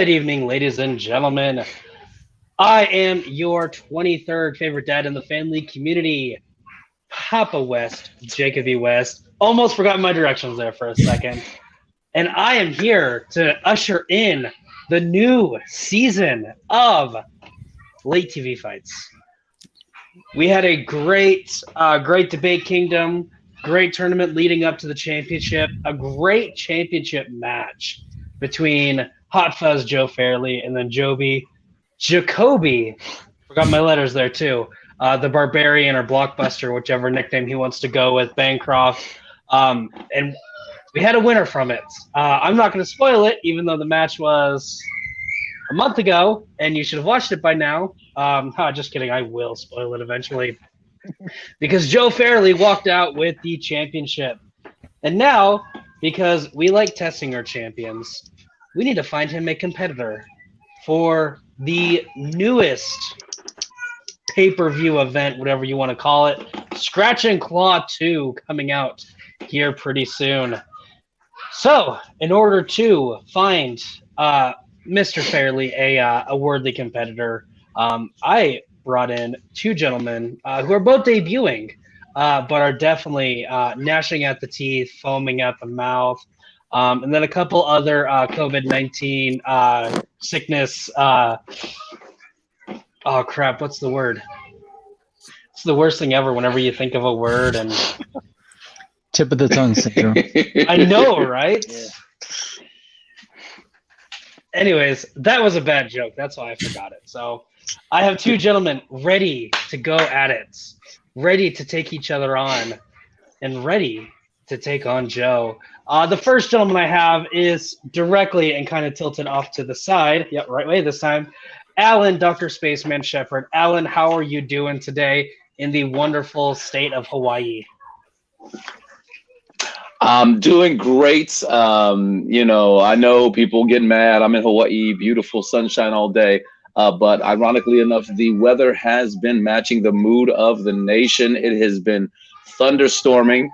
Good evening, ladies and gentlemen. I am your 23rd favorite dad in the family community, Papa West, Jacob E. West. Almost forgot my directions there for a second. And I am here to usher in the new season of Late TV Fights. We had a great debate kingdom, great tournament leading up to the championship, a great championship match between Hot Fuzz Joe Farrelly and then Jacoby, forgot my letters there too, the Barbarian or Blockbuster, whichever nickname he wants to go with, Bancroft. And we had a winner from it. I'm not going to spoil it, even though the match was a month ago, and you should have watched it by now. Just kidding. I will spoil it eventually. Because Joe Farrelly walked out with the championship. And now, because we like testing our champions, we need to find him a competitor for the newest pay-per-view event, whatever you want to call it, Scratch and Claw 2, coming out here pretty soon. So, in order to find Mr. Farrelly a worthy competitor, I brought in two gentlemen who are both debuting, but are definitely gnashing at the teeth, foaming at the mouth, and then a couple other COVID-19 sickness. Oh crap! What's the word? It's the worst thing ever. Whenever you think of a word and tip of the tongue syndrome. I know, right? Yeah. Anyways, that was a bad joke. That's why I forgot it. So I have two gentlemen ready to go at it, ready to take each other on, and ready to take on Joe. The first gentleman I have is directly and kind of tilted off to the side. Yep, right way this time. Alan, Dr. Spaceman Shepard. Alan, how are you doing today in the wonderful state of Hawaii? I'm doing great. I know people get mad. I'm in Hawaii, beautiful sunshine all day. But ironically enough, the weather has been matching the mood of the nation. It has been thunderstorming.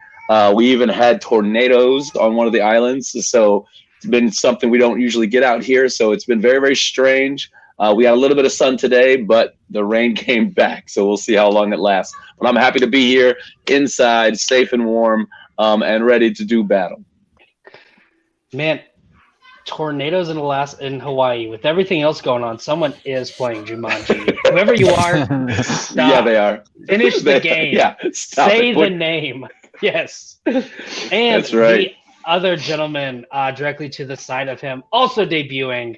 We even had tornadoes on one of the islands. So it's been something we don't usually get out here. So it's been very, very strange. We had a little bit of sun today, but the rain came back. So we'll see how long it lasts. But I'm happy to be here inside, safe and warm, and ready to do battle. Man, tornadoes in Hawaii, with everything else going on, someone is playing Jumanji. Whoever you are, stop. Yeah, they are. Finish the game. Yeah, say the name. Yes. And that's right. The other gentleman directly to the side of him, also debuting,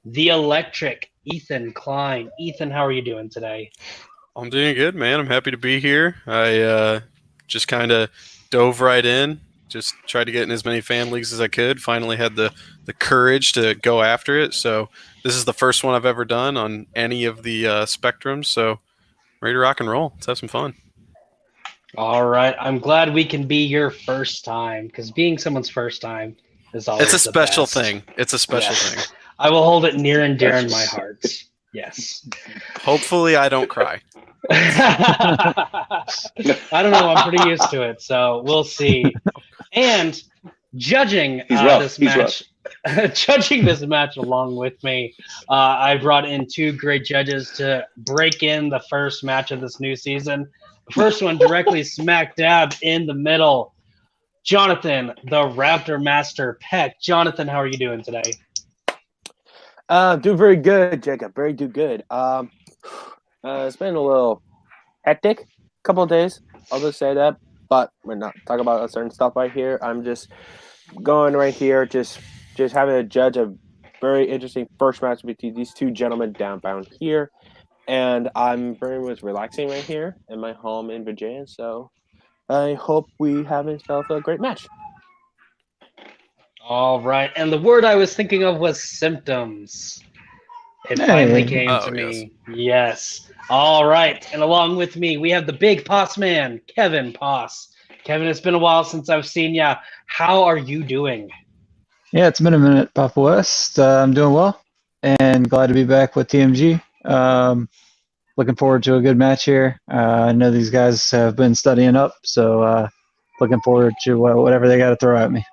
the electric Ethan Klein. Ethan, how are you doing today? I'm doing good, man. I'm happy to be here. I just kind of dove right in, just tried to get in as many fan leagues as I could. Finally had the courage to go after it. So this is the first one I've ever done on any of the spectrums. So ready to rock and roll. Let's have some fun. All right. I'm glad we can be your first time, because being someone's first time is always It's a special best. thing. It's a special thing. I will hold it near and dear in my heart. Yes. Hopefully I don't cry. I don't know. I'm pretty used to it, so we'll see. And judging this match, judging this match along with me, I brought in two great judges to break in the first match of this new season. The first one directly smack dab in the middle. Jonathan, the Raptor Master Peck. Jonathan, how are you doing today? Doing very good, Jacob. Very good. It's been a little hectic couple of days. I'll just say that, but we're not talking about a certain stuff right here. I'm just going right here, just having to judge a very interesting first match between these two gentlemen downbound here, and I'm very much relaxing right here in my home in Virginia. So I hope we have ourselves a great match. All right, and the word I was thinking of was symptoms. It finally came to me. Yes. All right, and along with me, we have the big Poss man, Kevin Poss. Kevin, it's been a while since I've seen ya. How are you doing? Yeah, it's been a minute, Papa West. I'm doing well, and glad to be back with TMG. Looking forward to a good match here. I know these guys have been studying up, so looking forward to whatever they got to throw at me.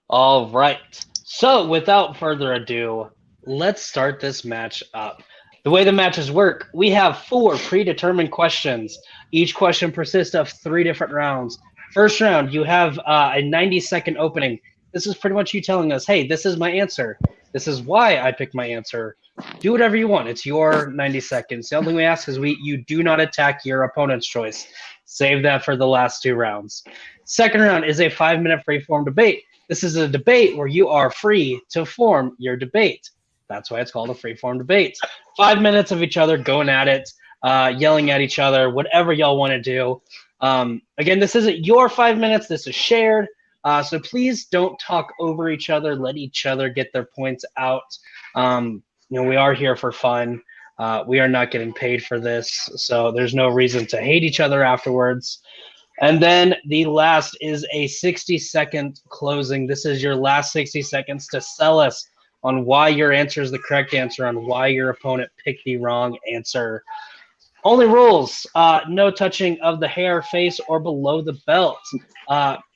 All right. So, without further ado, let's start this match up. The way the matches work, we have 4 predetermined questions. Each question consists of 3 different rounds. First round, you have a 90-second opening. This is pretty much you telling us, hey, this is my answer. This is why I picked my answer. Do whatever you want. It's your 90 seconds. The only thing we ask is you do not attack your opponent's choice. Save that for the last 2 rounds. Second round is a 5-minute free-form debate. This is a debate where you are free to form your debate. That's why it's called a free-form debate. 5 minutes of each other going at it, yelling at each other, whatever y'all want to do. Again, this isn't your 5 minutes. This is shared. So please don't talk over each other. Let each other get their points out. We are here for fun. We are not getting paid for this, so there's no reason to hate each other afterwards. And then the last is a 60-second closing. This is your last 60 seconds to sell us on why your answer is the correct answer, on why your opponent picked the wrong answer. Only rules, no touching of the hair, face, or below the belt.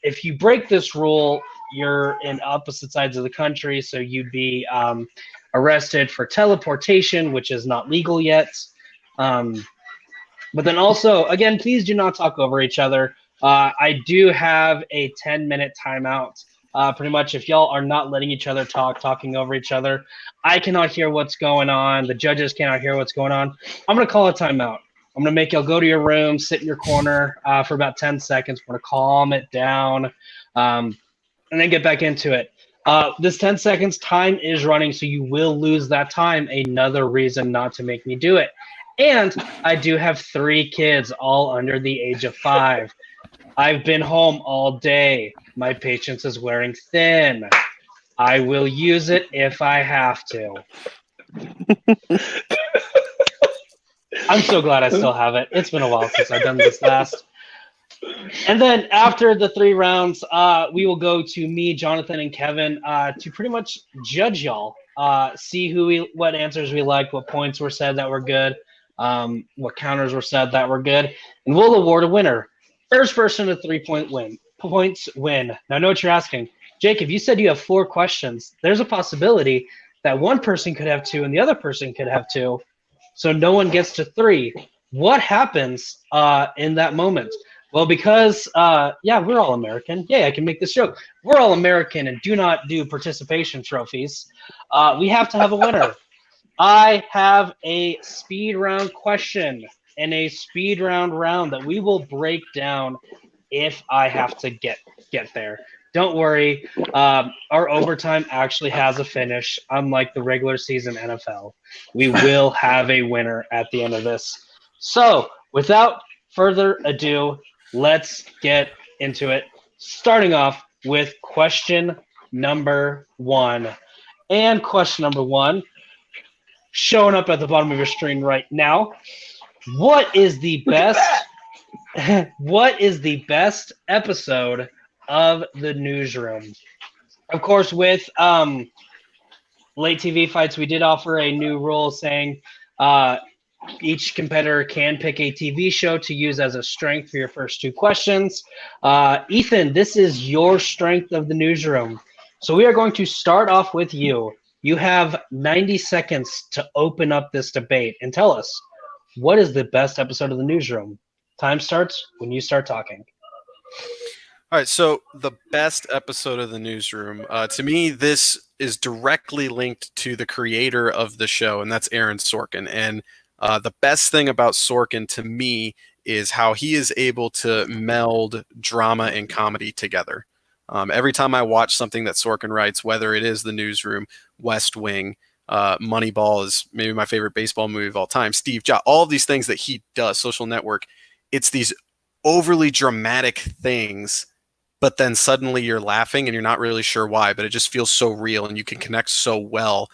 If you break this rule, you're in opposite sides of the country, so you'd be arrested for teleportation, which is not legal yet. But then also, again, please do not talk over each other. I do have a 10-minute timeout. Pretty much if y'all are not letting each other talking over each other, I cannot hear what's going on. The judges cannot hear what's going on. I'm going to call a timeout. I'm going to make y'all go to your room, sit in your corner for about 10 seconds. We're going to calm it down and then get back into it. This 10 seconds time is running, so you will lose that time. Another reason not to make me do it. And I do have 3 kids, all under the age of 5. I've been home all day. My patience is wearing thin. I will use it if I have to. I'm so glad I still have it. It's been a while since I've done this last. And then after the 3 rounds, we will go to me, Jonathan, and Kevin to pretty much judge y'all, see what answers we liked, what points were said that were good, what counters were said that were good, and we'll award a winner. First person to 3 points win. Now I know what you're asking. Jacob, you said you have 4 questions. There's a possibility that one person could have 2 and the other person could have 2, so no one gets to 3. What happens in that moment? Well, because, we're all American. Yeah, I can make this joke. We're all American and do not do participation trophies. We have to have a winner. I have a speed round question and a speed round that we will break down if I have to get there. Don't worry. Our overtime actually has a finish, unlike the regular season NFL. We will have a winner at the end of this. So, without further ado, let's get into it. Starting off with question number 1. And question number 1, showing up at the bottom of your screen right now. What is the best episode of the Newsroom? Of course, with late TV fights, we did offer a new rule saying each competitor can pick a TV show to use as a strength for your first 2 questions. Ethan, this is your strength of the Newsroom. So we are going to start off with you. You have 90 seconds to open up this debate and tell us, what is the best episode of the Newsroom? Time starts when you start talking. All right, so the best episode of the Newsroom, to me, this is directly linked to the creator of the show, and that's Aaron Sorkin. And the best thing about Sorkin to me is how he is able to meld drama and comedy together. Every time I watch something that Sorkin writes, whether it is The Newsroom, West Wing, Moneyball is maybe my favorite baseball movie of all time, Steve Jobs, all of these things that he does, Social Network, it's these overly dramatic things, but then suddenly you're laughing and you're not really sure why, but it just feels so real and you can connect so well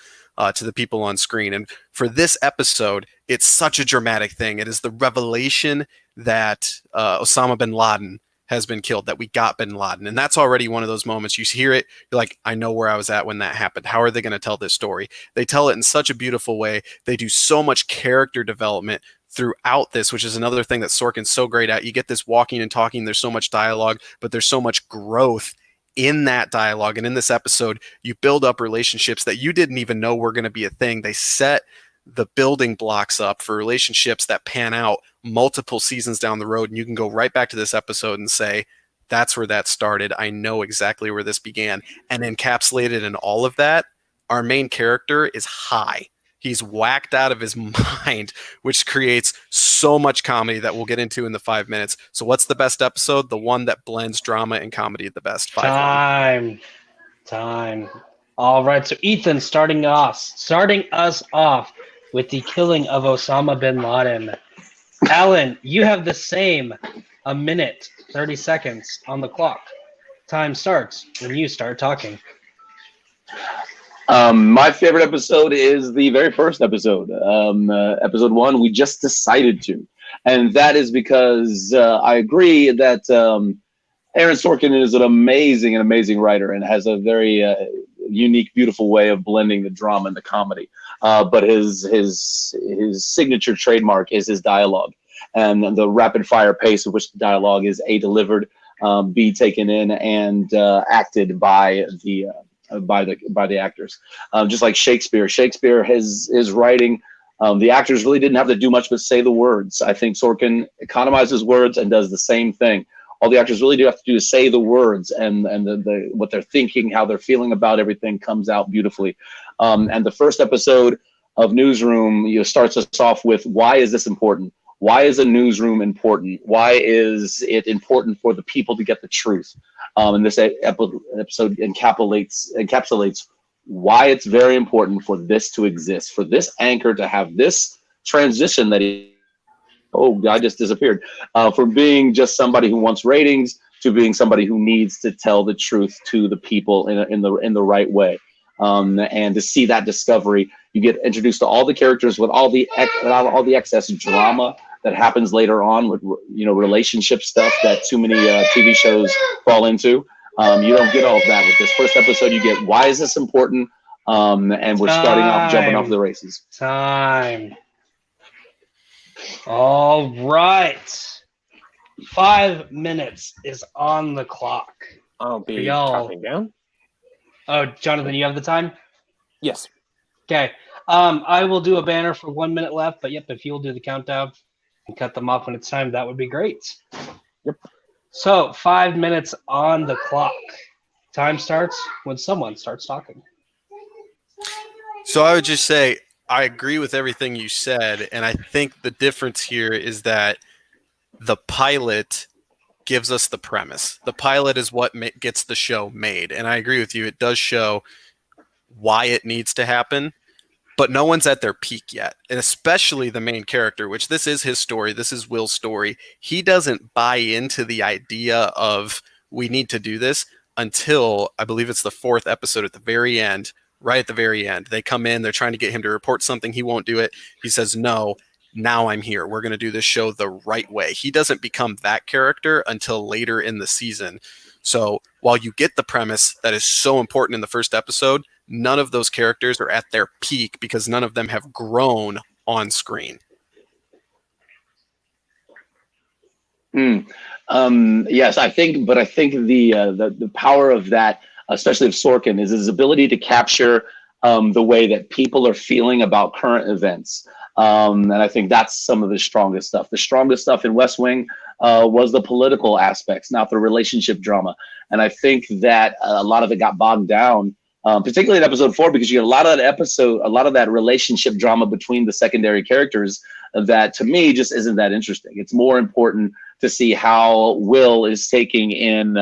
to the people on screen. And for this episode, it's such a dramatic thing. It is the revelation that Osama bin Laden has been killed, that we got bin Laden. And that's already one of those moments. You hear it, you're like, I know where I was at when that happened. How are they going to tell this story? They tell it in such a beautiful way. They do so much character development throughout this, which is another thing that Sorkin's so great at. You get this walking and talking, there's so much dialogue, but there's so much growth in that dialogue and in this episode, you build up relationships that you didn't even know were going to be a thing. They set the building blocks up for relationships that pan out multiple seasons down the road. And you can go right back to this episode and say, that's where that started. I know exactly where this began. And encapsulated in all of that, our main character is high. He's whacked out of his mind, which creates so much comedy that we'll get into in the 5 minutes. So what's the best episode? The one that blends drama and comedy the best. 5-1. Time. All right, so Ethan, starting us off with the killing of Osama bin Laden. Alan, you have the same 1 minute, 30 seconds on the clock. Time starts when you start talking. My favorite episode is the very first episode, episode 1, We Just Decided To. And that is because I agree that Aaron Sorkin is an amazing writer and has a very unique, beautiful way of blending the drama and the comedy. But his signature trademark is his dialogue and the rapid fire pace at which the dialogue is A, delivered, B, taken in, and acted by the actors. Just like Shakespeare. Shakespeare, his writing, the actors really didn't have to do much but say the words. I think Sorkin economizes words and does the same thing. All the actors really do have to do is say the words, and the what they're thinking, how they're feeling about everything comes out beautifully. And the first episode of Newsroom starts us off with, why is this important? Why is a newsroom important? Why is it important for the people to get the truth? And this episode encapsulates why it's very important for this to exist, for this anchor to have this transition that I just disappeared, from being just somebody who wants ratings to being somebody who needs to tell the truth to the people in the right way. And to see that discovery, you get introduced to all the characters with all the excess drama that happens later on with relationship stuff that too many TV shows fall into. You don't get all of that with this first episode. You get, why is this important? And we're starting off, jumping off the races. Time. All right. 5 minutes is on the clock. I'll be counting down. Oh, Jonathan, you have the time? Yes. Okay. I will do a banner for 1 minute left, but if you'll do the countdown and cut them off when it's time, that would be great. Yep. So 5 minutes on the clock. Time starts when someone starts talking. So I would just say, I agree with everything you said, and I think the difference here is that the pilot gives us the premise. The pilot is what gets the show made, and I agree with you. It does show why it needs to happen, but no one's at their peak yet, and especially the main character, which this is his story. This is Will's story. He doesn't buy into the idea of we need to do this until, I believe it's the 4th episode at the very end. Right at the very end, they come in, they're trying to get him to report something. He won't do it. He says, no, now I'm here. We're going to do this show the right way. He doesn't become that character until later in the season. So while you get the premise that is so important in the first episode, none of those characters are at their peak because none of them have grown on screen. Yes, I think the power of that, especially of Sorkin, is his ability to capture the way that people are feeling about current events. And I think that's some of the strongest stuff. The strongest stuff in West Wing was the political aspects, not the relationship drama. And I think that a lot of it got bogged down, particularly in episode 4, because you get a lot of that relationship drama between the secondary characters that to me just isn't that interesting. It's more important to see how Will is taking in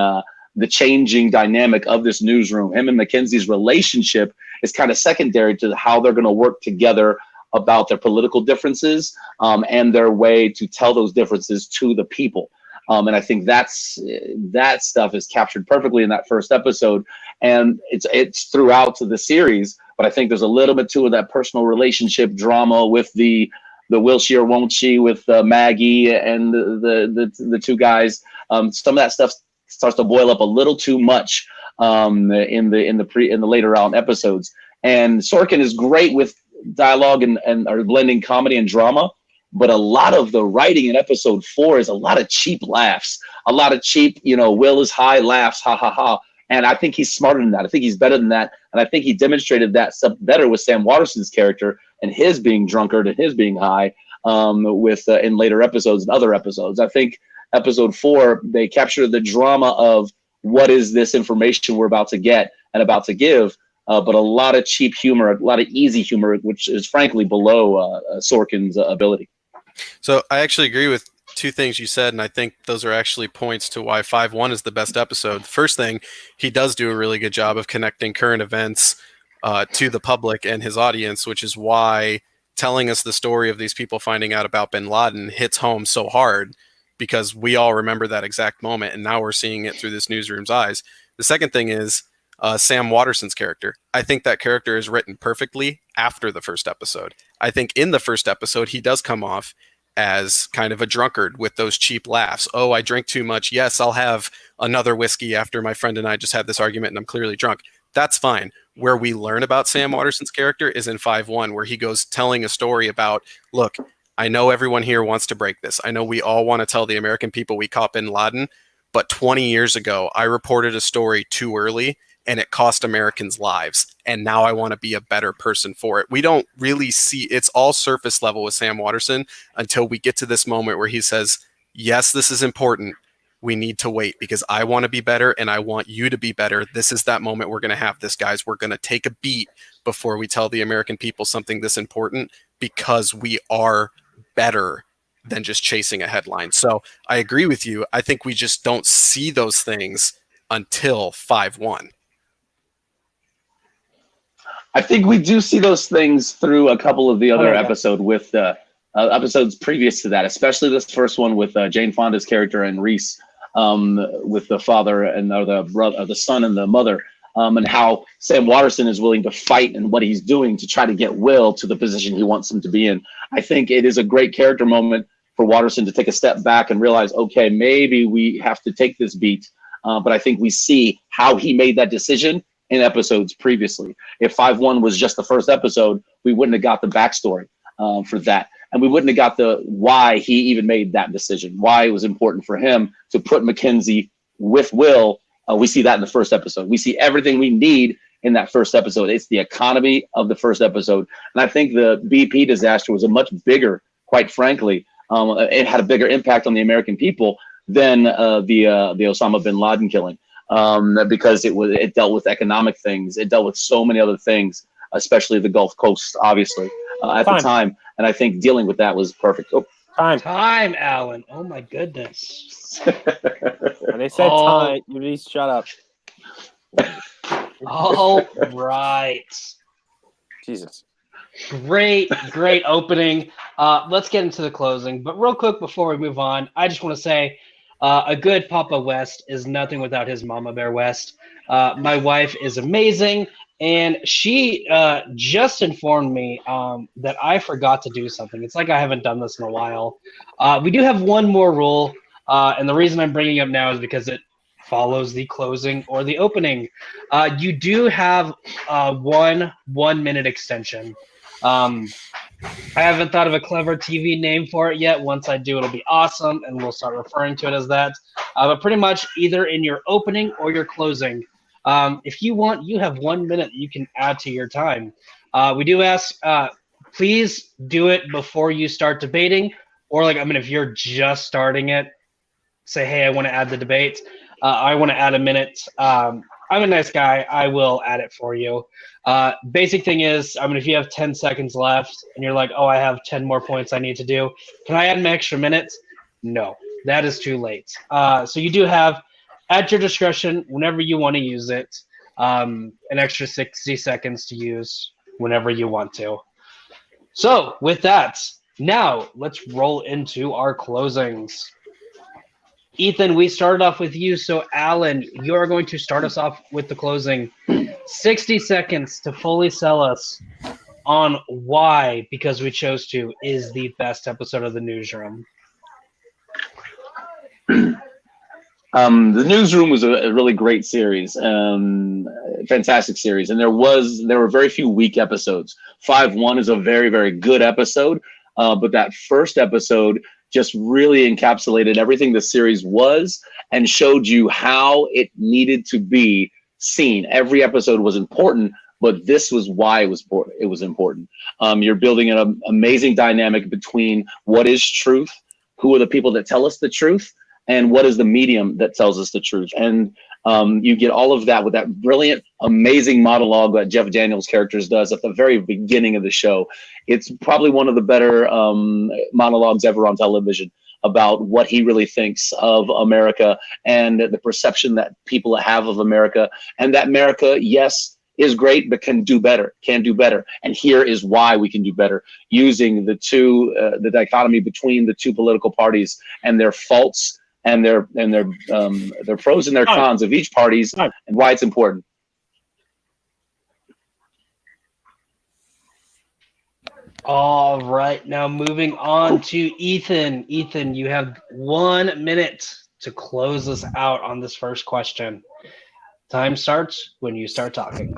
the changing dynamic of this newsroom. Him and Mackenzie's relationship is kind of secondary to how they're going to work together about their political differences and their way to tell those differences to the people. And I think that stuff is captured perfectly in that first episode. And it's throughout the series, but I think there's a little bit too of that personal relationship drama with the will she or won't she with Maggie and the two guys. Some of that stuff starts to boil up a little too much in the later on episodes. And Sorkin is great with dialogue and are blending comedy and drama, but a lot of the writing in episode 4 is a lot of cheap laughs, a lot of cheap, Will is high laughs, ha ha ha. And I think he's smarter than that. I think he's better than that. And I think he demonstrated that stuff better with Sam Waterston's character and his being drunkard and his being high in later episodes and other episodes. I think episode 4, they captured the drama of what is this information we're about to get and about to give, but a lot of cheap humor, a lot of easy humor, which is frankly below Sorkin's ability. So I actually agree with 2 things you said, and I think those are actually points to why 5-1 is the best episode. The first thing, he does do a really good job of connecting current events to the public and his audience, which is why telling us the story of these people finding out about bin Laden hits home so hard, because we all remember that exact moment, and now we're seeing it through this newsroom's eyes. The second thing is Sam Waterston's character. I think that character is written perfectly after the first episode. I think in the first episode, he does come off as kind of a drunkard with those cheap laughs. Oh, I drink too much. Yes, I'll have another whiskey after my friend and I just had this argument and I'm clearly drunk. That's fine. Where we learn about Sam Waterston's character is in 5-1, where he goes telling a story about, look, I know everyone here wants to break this. I know we all want to tell the American people we caught bin Laden, but 20 years ago, I reported a story too early and it cost Americans lives. And now I want to be a better person for it. We don't really see, it's all surface level with Sam Waterston until we get to this moment where he says, yes, this is important. We need to wait because I want to be better and I want you to be better. This is that moment we're going to have this, guys. We're going to take a beat before we tell the American people something this important, because we are better than just chasing a headline. So I agree with you. I think we just don't see those things until 5-1. I think we do see those things through a couple of the other episodes with episodes previous to that, especially this first one with Jane Fonda's character and Reese, with the father and the brother, the son and the mother, and how Sam Waterston is willing to fight and what he's doing to try to get Will to the position he wants him to be in. I think it is a great character moment for Waterston to take a step back and realize, okay, maybe we have to take this beat. But I think we see how he made that decision in episodes previously. If 5-1 was just the first episode, we wouldn't have got the backstory for that. And we wouldn't have got the why he even made that decision, why it was important for him to put Mackenzie with Will. We see that in the first episode. We see everything we need in that first episode. It's the economy of the first episode. And I think the BP disaster was a much bigger, quite frankly, it had a bigger impact on the American people than the Osama bin Laden killing. Because it dealt with economic things. It dealt with so many other things, especially the Gulf Coast, obviously, at the time. And I think dealing with that was perfect. Oh. Time, Alan. Oh, my goodness. When they said time, you need to shut up. All right. Jesus. Great opening. Let's get into the closing. But real quick before we move on, I just want to say, a good Papa West is nothing without his Mama Bear West. My wife is amazing, and she just informed me that I forgot to do something. It's like I haven't done this in a while. We do have one more rule, and the reason I'm bringing it up now is because it follows the closing or the opening. You do have one minute extension. I haven't thought of a clever TV name for it yet. Once I do, it'll be awesome, and we'll start referring to it as that. But pretty much either in your opening or your closing, if you want, you have 1 minute you can add to your time. We do ask, please do it before you start debating, or if you're just starting it, say, hey, I want to add the debate. I want to add a minute. I'm a nice guy. I will add it for you. Basic thing is, if you have 10 seconds left and you're like, oh, I have 10 more points I need to do, can I add an extra minute? No, that is too late. So you do have, at your discretion, whenever you want to use it, an extra 60 seconds to use whenever you want to. So with that, now let's roll into our closings. Ethan, we started off with you, so Alan, you are going to start us off with the closing. 60 seconds to fully sell us on why, because we chose to, is the best episode of the Newsroom. The Newsroom was a really great series, fantastic series, and there were very few weak episodes. 5-1 is a very, very good episode, but that first episode just really encapsulated everything the series was and showed you how it needed to be scene. Every episode was important, but this was why it was important. You're building an amazing dynamic between what is truth, who are the people that tell us the truth, and what is the medium that tells us the truth. And you get all of that with that brilliant, amazing monologue that Jeff Daniels' characters does at the very beginning of the show. It's probably one of the better monologues ever on television about what he really thinks of America and the perception that people have of America, and that America, yes, is great, but can do better. And here is why we can do better, using the dichotomy between the two political parties and their faults and their pros and their cons of each party's and why it's important. All right, now moving on to Ethan. Ethan, you have 1 minute to close us out on this first question. Time starts when you start talking.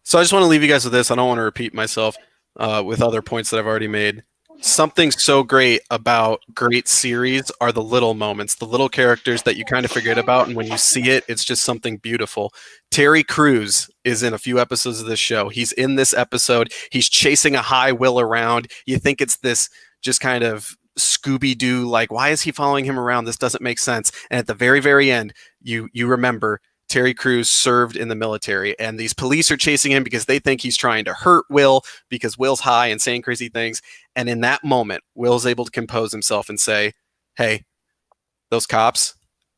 So I just want to leave you guys with this. I don't want to repeat myself with other points that I've already made. Something so great about great series are the little moments, the little characters that you kind of forget about, and when you see it, it's just something beautiful. Terry Crews is in a few episodes of this show. He's in this episode. He's chasing a high Will around. You think it's this just kind of Scooby-Doo, like, why is he following him around? This doesn't make sense. And at the very, very end, you remember Terry Crews served in the military, and these police are chasing him because they think he's trying to hurt Will because Will's high and saying crazy things. And in that moment, Will's able to compose himself and say, hey, those cops,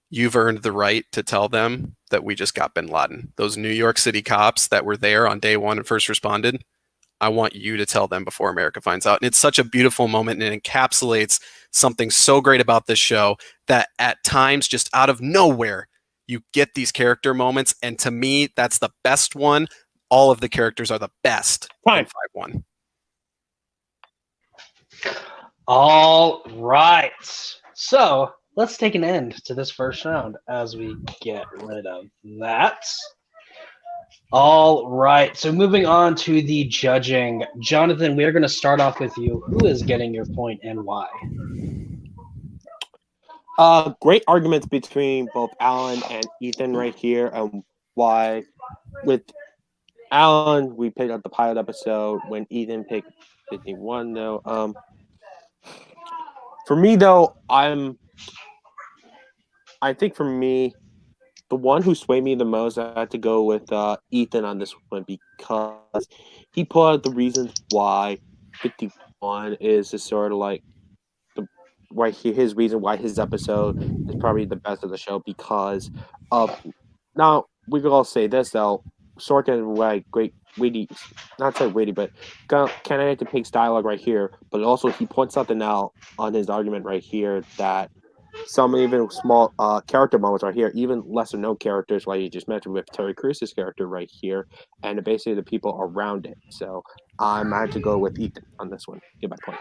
you've earned the right to tell them that we just got bin Laden. Those New York City cops that were there on day one and first responded, I want you to tell them before America finds out. And it's such a beautiful moment, and it encapsulates something so great about this show that at times, just out of nowhere, you get these character moments, and to me, that's the best one. All of the characters are the best in 5-1. All right. So let's take an end to this first round as we get rid of that. All right. So moving on to the judging. Jonathan, we are going to start off with you. Who is getting your point and why? Great arguments between both Alan and Ethan right here, and why with Alan we picked up the pilot episode when Ethan picked 51 though. For me though, I think for me, the one who swayed me the most, I had to go with Ethan on this one because he put out the reasons why 51 is just sort of like his reason why his episode is probably the best of the show because of. Now we could all say this though, Sorkin like great witty, not so witty, but can I to Pig's dialogue right here, but also he points something out on his argument right here that some even small character moments right here, even lesser known characters like you just mentioned with Terry Crews' character right here, and basically the people around it. So I had to go with Ethan on this one. Get my point.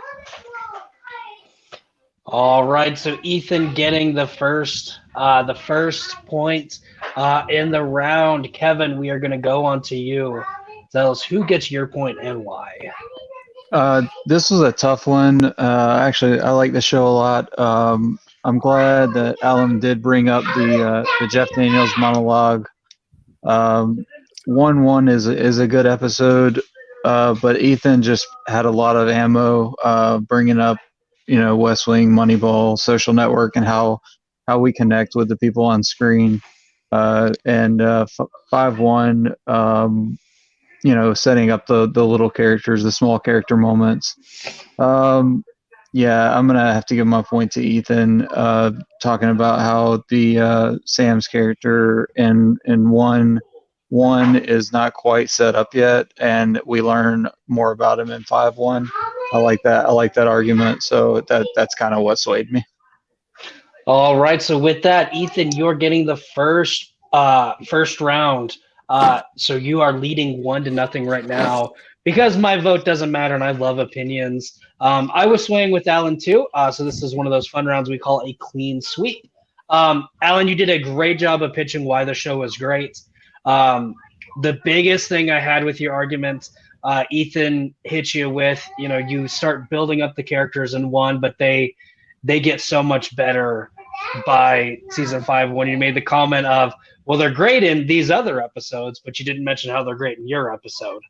All right, so Ethan getting the first point in the round. Kevin, we are going to go on to you. Tell us who gets your point and why. This was a tough one. Actually, I like the show a lot. I'm glad that Alan did bring up the Jeff Daniels monologue. 1-1 is a good episode, but Ethan just had a lot of ammo bringing up, West Wing, Moneyball, Social Network, and how we connect with the people on screen. And 5-1, setting up the little characters, the small character moments. Yeah, I'm gonna have to give my point to Ethan, talking about how the Sam's character in 1 is not quite set up yet, and we learn more about him in 5-1. I like that. I like that argument. So that's kind of what swayed me. All right. So with that, Ethan, you're getting the first round. So you are leading 1-0 right now. Because my vote doesn't matter and I love opinions. I was swaying with Alan too. So this is one of those fun rounds we call a clean sweep. Alan, you did a great job of pitching why the show was great. The biggest thing I had with your argument, Ethan hit you with, you start building up the characters in 1, but they get so much better by season 5 when you made the comment of well, they're great in these other episodes, but you didn't mention how they're great in your episode.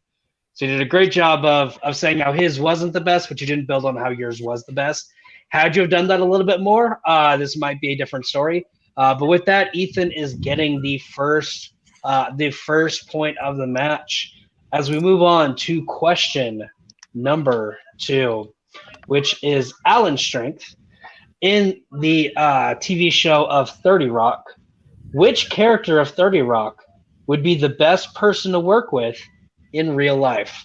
So you did a great job of saying how his wasn't the best, but you didn't build on how yours was the best. Had you have done that a little bit more, this might be a different story. But with that, Ethan is getting the first point of the match. As we move on to question number 2, which is Alan's strength. In the TV show of 30 Rock, which character of 30 Rock would be the best person to work with in real life?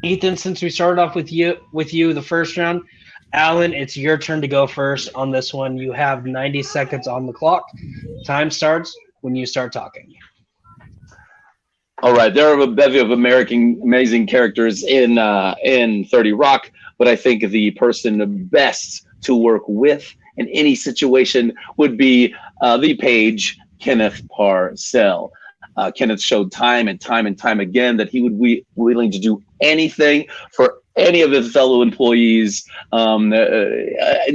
Ethan, since we started off with you the first round, Alan, it's your turn to go first on this one. You have 90 seconds on the clock. Time starts when you start talking. All right, there are a bevy of amazing characters in 30 Rock, but I think the person best to work with in any situation would be the page Kenneth Parcell. Kenneth showed time and time again that he would be willing to do anything for any of his fellow employees, and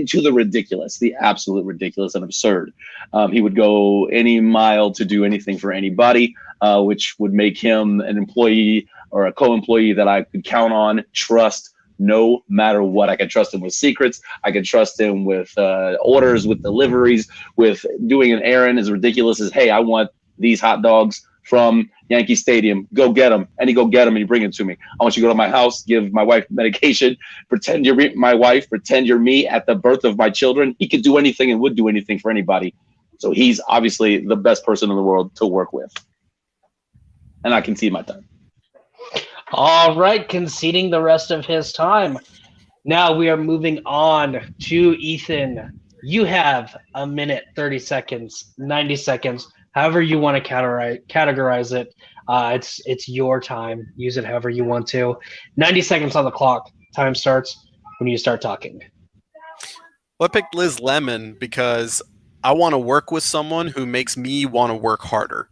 to the ridiculous, the absolute ridiculous and absurd. He would go any mile to do anything for anybody, which would make him an employee or a co-employee that I could count on, trust, no matter what. I could trust him with secrets. I could trust him with orders, with deliveries, with doing an errand as ridiculous as, hey, I want these hot dogs from Yankee Stadium. Go get them. And he go get them and you bring them to me. I want you to go to my house, give my wife medication, pretend you're my wife, pretend you're me at the birth of my children. He could do anything and would do anything for anybody. So he's obviously the best person in the world to work with. And I concede my time. All right, conceding the rest of his time. Now we are moving on to Ethan. You have a minute, 30 seconds, 90 seconds, however you want to categorize it. It's your time. Use it however you want to. 90 seconds on the clock. Time starts when you start talking. Well, I picked Liz Lemon because I want to work with someone who makes me want to work harder.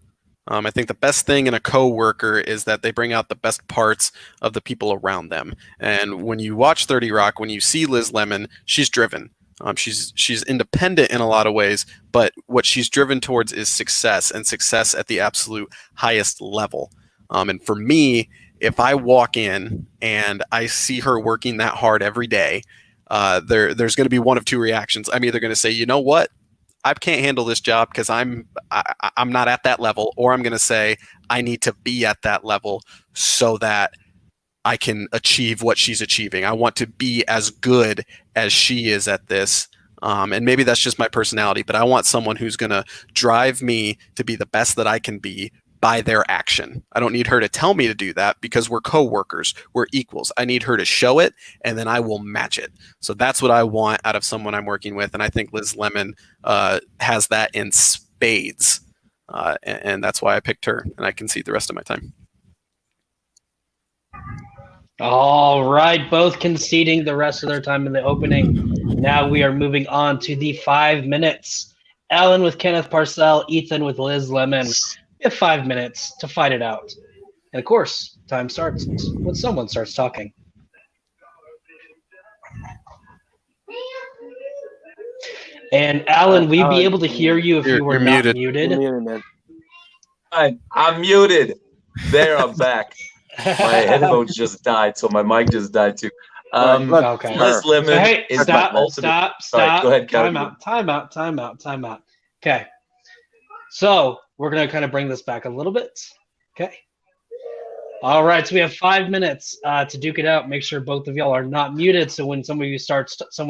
I think the best thing in a coworker is that they bring out the best parts of the people around them. And when you watch 30 Rock, when you see Liz Lemon, she's driven. She's independent in a lot of ways, but what she's driven towards is success, and success at the absolute highest level. And for me, if I walk in and I see her working that hard every day, there's going to be one of two reactions. I'm either going to say, you know what? I can't handle this job because I'm not at that level, or I'm going to say I need to be at that level so that I can achieve what she's achieving. I want to be as good as she is at this. And maybe that's just my personality, but I want someone who's going to drive me to be the best that I can be by their action. I don't need her to tell me to do that because we're co-workers, we're equals. I need her to show it, and then I will match it. So that's what I want out of someone I'm working with, and I think Liz Lemon has that in spades, and that's why I picked her, and I concede the rest of my time. All right, both conceding the rest of their time in the opening. Now we are moving on to the 5 minutes. Alan with Kenneth Parcell, Ethan with Liz Lemon. You have 5 minutes to fight it out. And of course, time starts when someone starts talking. And Alan, we'd be able to hear you if you were not muted. You're muted, man. I'm muted. There, I'm back. My headphones just died, so my mic just died too. Okay. Liz Lemon so, hey, is stop. Right, go ahead, time out. Okay. So we're going to kind of bring this back a little bit. Okay. All right. So we have 5 minutes to duke it out. Make sure both of y'all are not muted. So when someone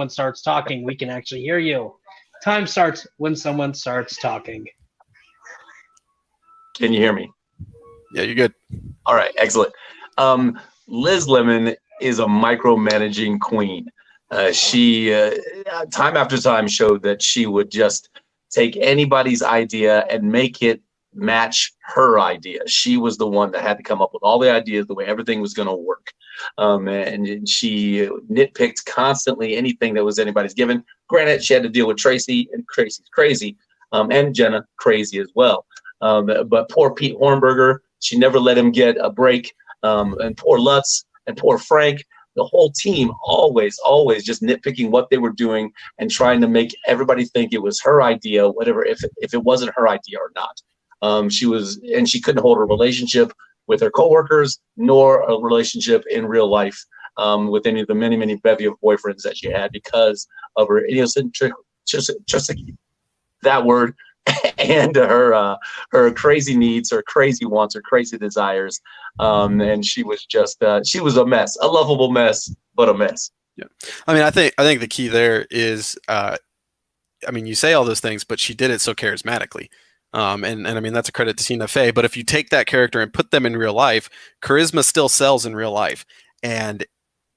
starts talking, we can actually hear you. Time starts when someone starts talking. Can you hear me? Yeah, you're good. All right. Excellent. Liz Lemon is a micromanaging queen. She, time after time, showed that she would just take anybody's idea and make it match her idea. She was the one that had to come up with all the ideas, the way everything was going to work. And she nitpicked constantly anything that was anybody's given. Granted, she had to deal with Tracy, and Tracy's crazy, and Jenna crazy as well. But poor Pete Hornberger, she never let him get a break. And poor Lutz and poor Frank, the whole team always just nitpicking what they were doing and trying to make everybody think it was her idea, whatever, if it wasn't her idea or not. She couldn't hold a relationship with her coworkers, nor a relationship in real life with any of the many, many bevy of boyfriends that she had because of her idiosyncratic, just that word, and her crazy needs, her crazy wants, her crazy desires. And she was she was a mess, a lovable mess, but a mess. Yeah. I mean, I think the key there is, you say all those things, but she did it so charismatically. And I mean, that's a credit to Tina Fey. But if you take that character and put them in real life, charisma still sells in real life. And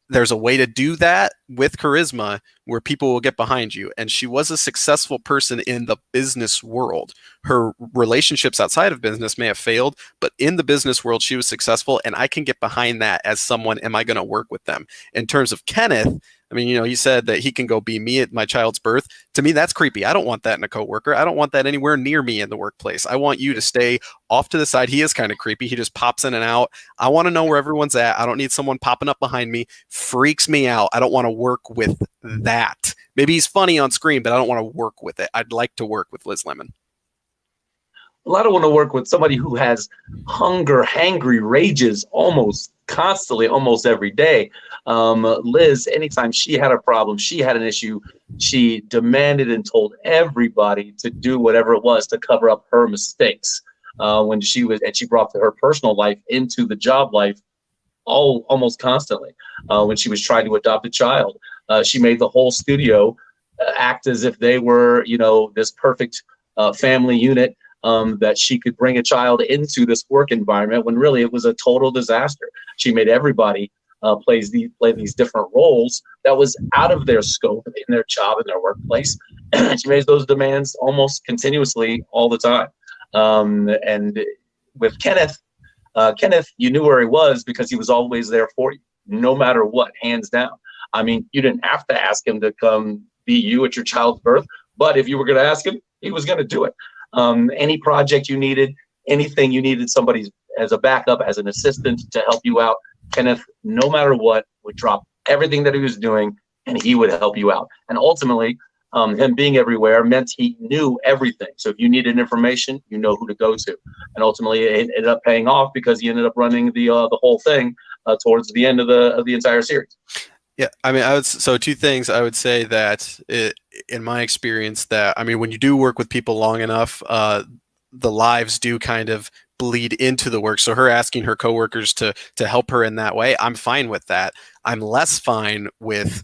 there's a way to do that with charisma where people will get behind you. And she was a successful person in the business world. Her relationships outside of business may have failed, but in the business world, she was successful. And I can get behind that as someone, am I going to work with them? In terms of Kenneth, I mean, he said that he can go be me at my child's birth. To me, that's creepy. I don't want that in a coworker. I don't want that anywhere near me in the workplace. I want you to stay off to the side. He is kind of creepy. He just pops in and out. I want to know where everyone's at. I don't need someone popping up behind me. Freaks me out. I don't want to work with that. Maybe he's funny on screen, but I don't want to work with it. I'd like to work with Liz Lemon. Well, I don't want to work with somebody who has hangry rages almost constantly, almost every day. Liz, anytime she had a problem, she had an issue, she demanded and told everybody to do whatever it was to cover up her mistakes. She brought her personal life into the job life almost constantly. When she was trying to adopt a child, she made the whole studio act as if they were, this perfect family unit. That she could bring a child into this work environment when really it was a total disaster. She made everybody play these different roles that was out of their scope in their job, in their workplace. She made those demands almost continuously all the time. And with Kenneth, you knew where he was because he was always there for you, no matter what, hands down. I mean, you didn't have to ask him to come be you at your child's birth, but if you were going to ask him, he was going to do it. Any project you needed, anything you needed somebody as a backup, as an assistant to help you out, Kenneth, no matter what, would drop everything that he was doing and he would help you out. And ultimately, him being everywhere meant he knew everything. So if you needed information, you know who to go to. And ultimately, it ended up paying off because he ended up running the whole thing towards the end of the entire series. Yeah, I mean, so two things. I would say that in my experience, that when you do work with people long enough, the lives do kind of bleed into the work. So her asking her coworkers to help her in that way, I'm fine with that. I'm less fine with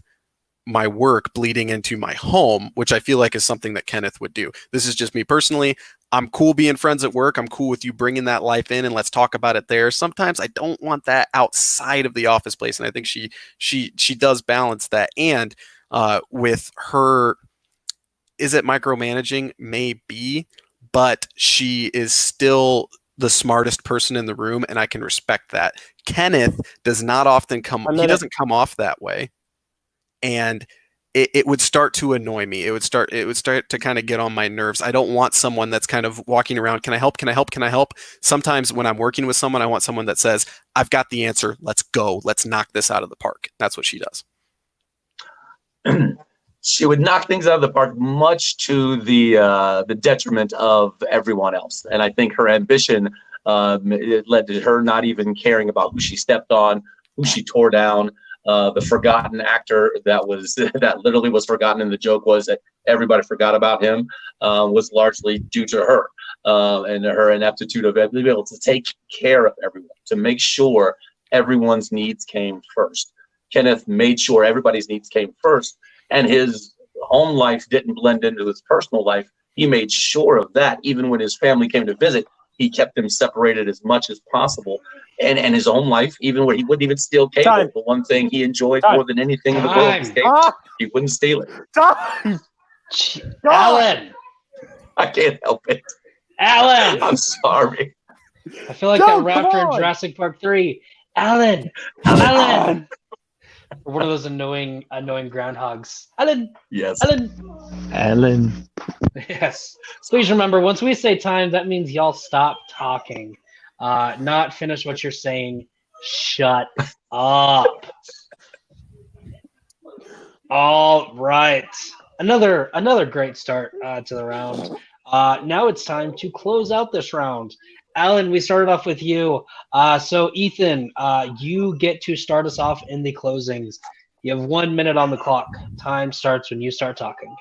my work bleeding into my home, which I feel like is something that Kenneth would do. This is just me personally. I'm cool being friends at work. I'm cool with you bringing that life in and let's talk about it there. Sometimes I don't want that outside of the office place. And I think she does balance that. And with her, is it micromanaging? Maybe, but she is still the smartest person in the room. And I can respect that. Kenneth does not often he doesn't come off that way. And it would start to annoy me. It would start to kind of get on my nerves. I don't want someone that's kind of walking around. Can I help? Can I help? Can I help? Sometimes when I'm working with someone, I want someone that says, I've got the answer. Let's go. Let's knock this out of the park. That's what she does. She would knock things out of the park, much to the detriment of everyone else. And I think her ambition it led to her not even caring about who she stepped on, who she tore down. The forgotten actor that literally was forgotten, and the joke was that everybody forgot about him, was largely due to her and her ineptitude of being able to take care of everyone, to make sure everyone's needs came first. Kenneth made sure everybody's needs came first, and his home life didn't blend into his personal life. He made sure of that. Even when his family came to visit, he kept them separated as much as possible. And his own life, even where he wouldn't even steal cable. Time. The one thing he enjoyed more than anything in the world was cable. He wouldn't steal it. Alan! I can't help it. Alan! I'm sorry. I feel like that raptor in Jurassic Park 3. Alan! Alan! Or one of those annoying groundhogs. Alan! Yes. Alan. Yes. Please remember, once we say time, that means y'all stop talking. Not finish what you're saying. Shut up. All right. Another great start to the round. Now it's time to close out this round. Alan, we started off with you. So Ethan, you get to start us off in the closings. You have 1 minute on the clock. Time starts when you start talking.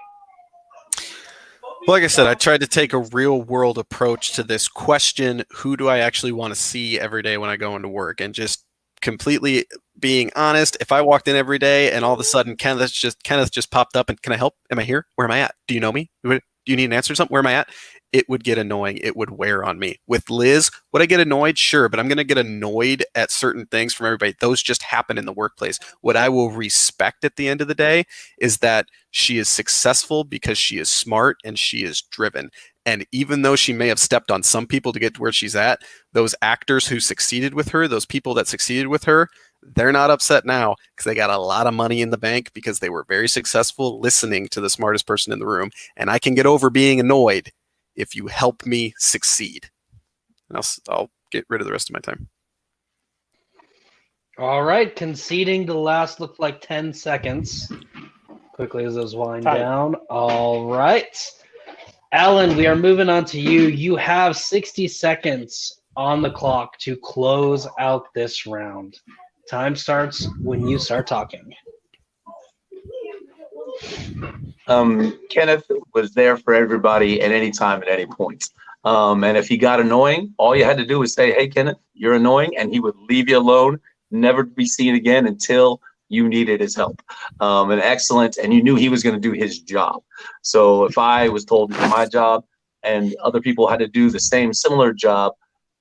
Well, like I said, I tried to take a real world approach to this question. Who do I actually want to see every day when I go into work? And just completely being honest, if I walked in every day and all of a sudden Kenneth just popped up and can I help? Am I here? Where am I at? Do you know me? Do you need an answer to something? Where am I at? It would get annoying. It would wear on me. With Liz, would I get annoyed? Sure, but I'm going to get annoyed at certain things from everybody. Those just happen in the workplace. What I will respect at the end of the day is that she is successful because she is smart and she is driven. And even though she may have stepped on some people to get to where she's at, those actors who succeeded with her, those people that succeeded with her, they're not upset now because they got a lot of money in the bank because they were very successful listening to the smartest person in the room. And I can get over being annoyed if you help me succeed. And I'll get rid of the rest of my time. All right, conceding the last looked like 10 seconds. Quickly as those wind down. All right. Alan, we are moving on to you. You have 60 seconds on the clock to close out this round. Time starts when you start talking. Kenneth was there for everybody at any time, at any point. And if he got annoying, all you had to do was say, hey, Kenneth, you're annoying. And he would leave you alone, never be seen again until you needed his help. And excellent. And you knew he was going to do his job. So if I was told to do my job and other people had to do the same similar job,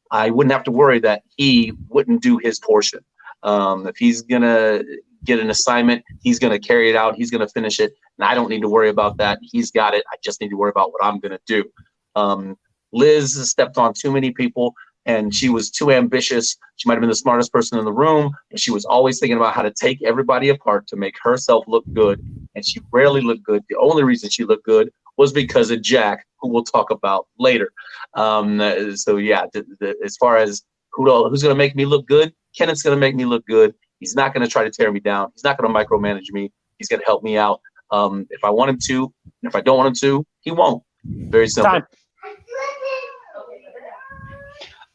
I wouldn't have to worry that he wouldn't do his portion. If he's going to get an assignment, he's going to carry it out. He's going to finish it. And I don't need to worry about that. He's got it. I just need to worry about what I'm going to do. Liz stepped on too many people and she was too ambitious. She might have been the smartest person in the room, but she was always thinking about how to take everybody apart to make herself look good. And she rarely looked good. The only reason she looked good was because of Jack, who we'll talk about later. So yeah, as far as who's going to make me look good, Kenneth's going to make me look good. He's not going to try to tear me down. He's not going to micromanage me. He's going to help me out. If I want him to, and if I don't want him to, he won't. Very simple. Time.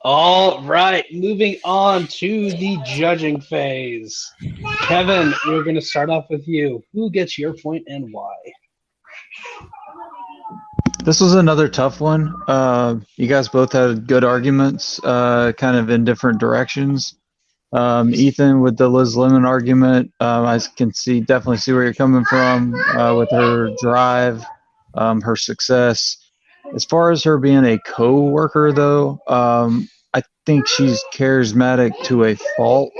All right, moving on to the judging phase. Kevin, we're going to start off with you. Who gets your point and why? This was another tough one. You guys both had good arguments, kind of in different directions. Ethan, with the Liz Lemon argument, I can definitely see where you're coming from with her drive, her success. As far as her being a co-worker, though, I think she's charismatic to a fault.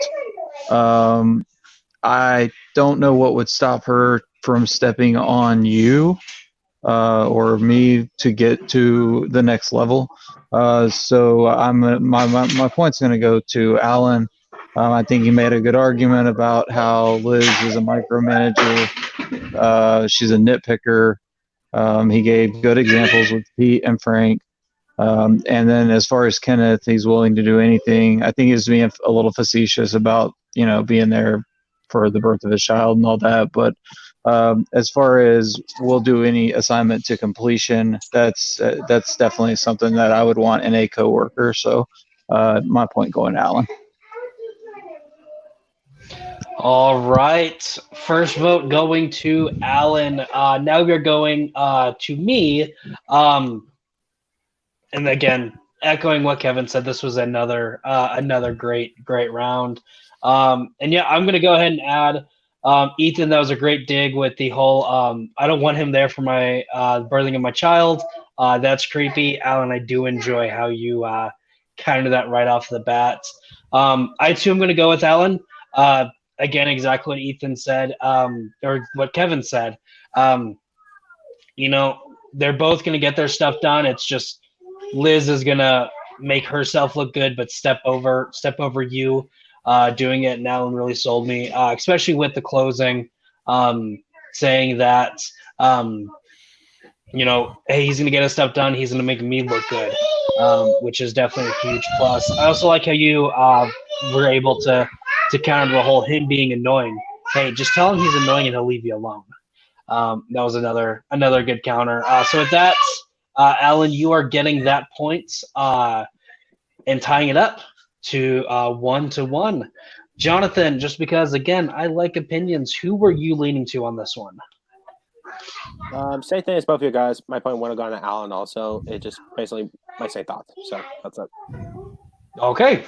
I don't know what would stop her from stepping on you or me to get to the next level. So my point's going to go to Alan. I think he made a good argument about how Liz is a micromanager. She's a nitpicker. He gave good examples with Pete and Frank. And then as far as Kenneth, he's willing to do anything. I think he's being a little facetious about, being there for the birth of his child and all that. But as far as we'll do any assignment to completion, that's definitely something that I would want in a coworker. So my point going to Alan. All right. First vote going to Alan. Now we're going to me. And again, echoing what Kevin said, this was another great round. And yeah, I'm going to go ahead and add Ethan. That was a great dig with the whole I don't want him there for my birthing of my child. That's creepy. Alan, I do enjoy how you counter that right off the bat. I too am going to go with Alan. Again, exactly what Ethan said, or what Kevin said. They're both going to get their stuff done. It's just Liz is going to make herself look good, but step over you doing it. And Alan really sold me, especially with the closing, saying that, hey, he's going to get his stuff done. He's going to make me look good, which is definitely a huge plus. I also like how you were able to counter the whole him being annoying. Hey, just tell him he's annoying and he'll leave you alone. That was another good counter. So with that, Alan, you are getting that point and tying it up to 1-1. Jonathan, just because, again, I like opinions, who were you leaning to on this one? Same thing as both of you guys. My point would have gone to Alan also. It just basically my same thoughts. So that's it. Okay.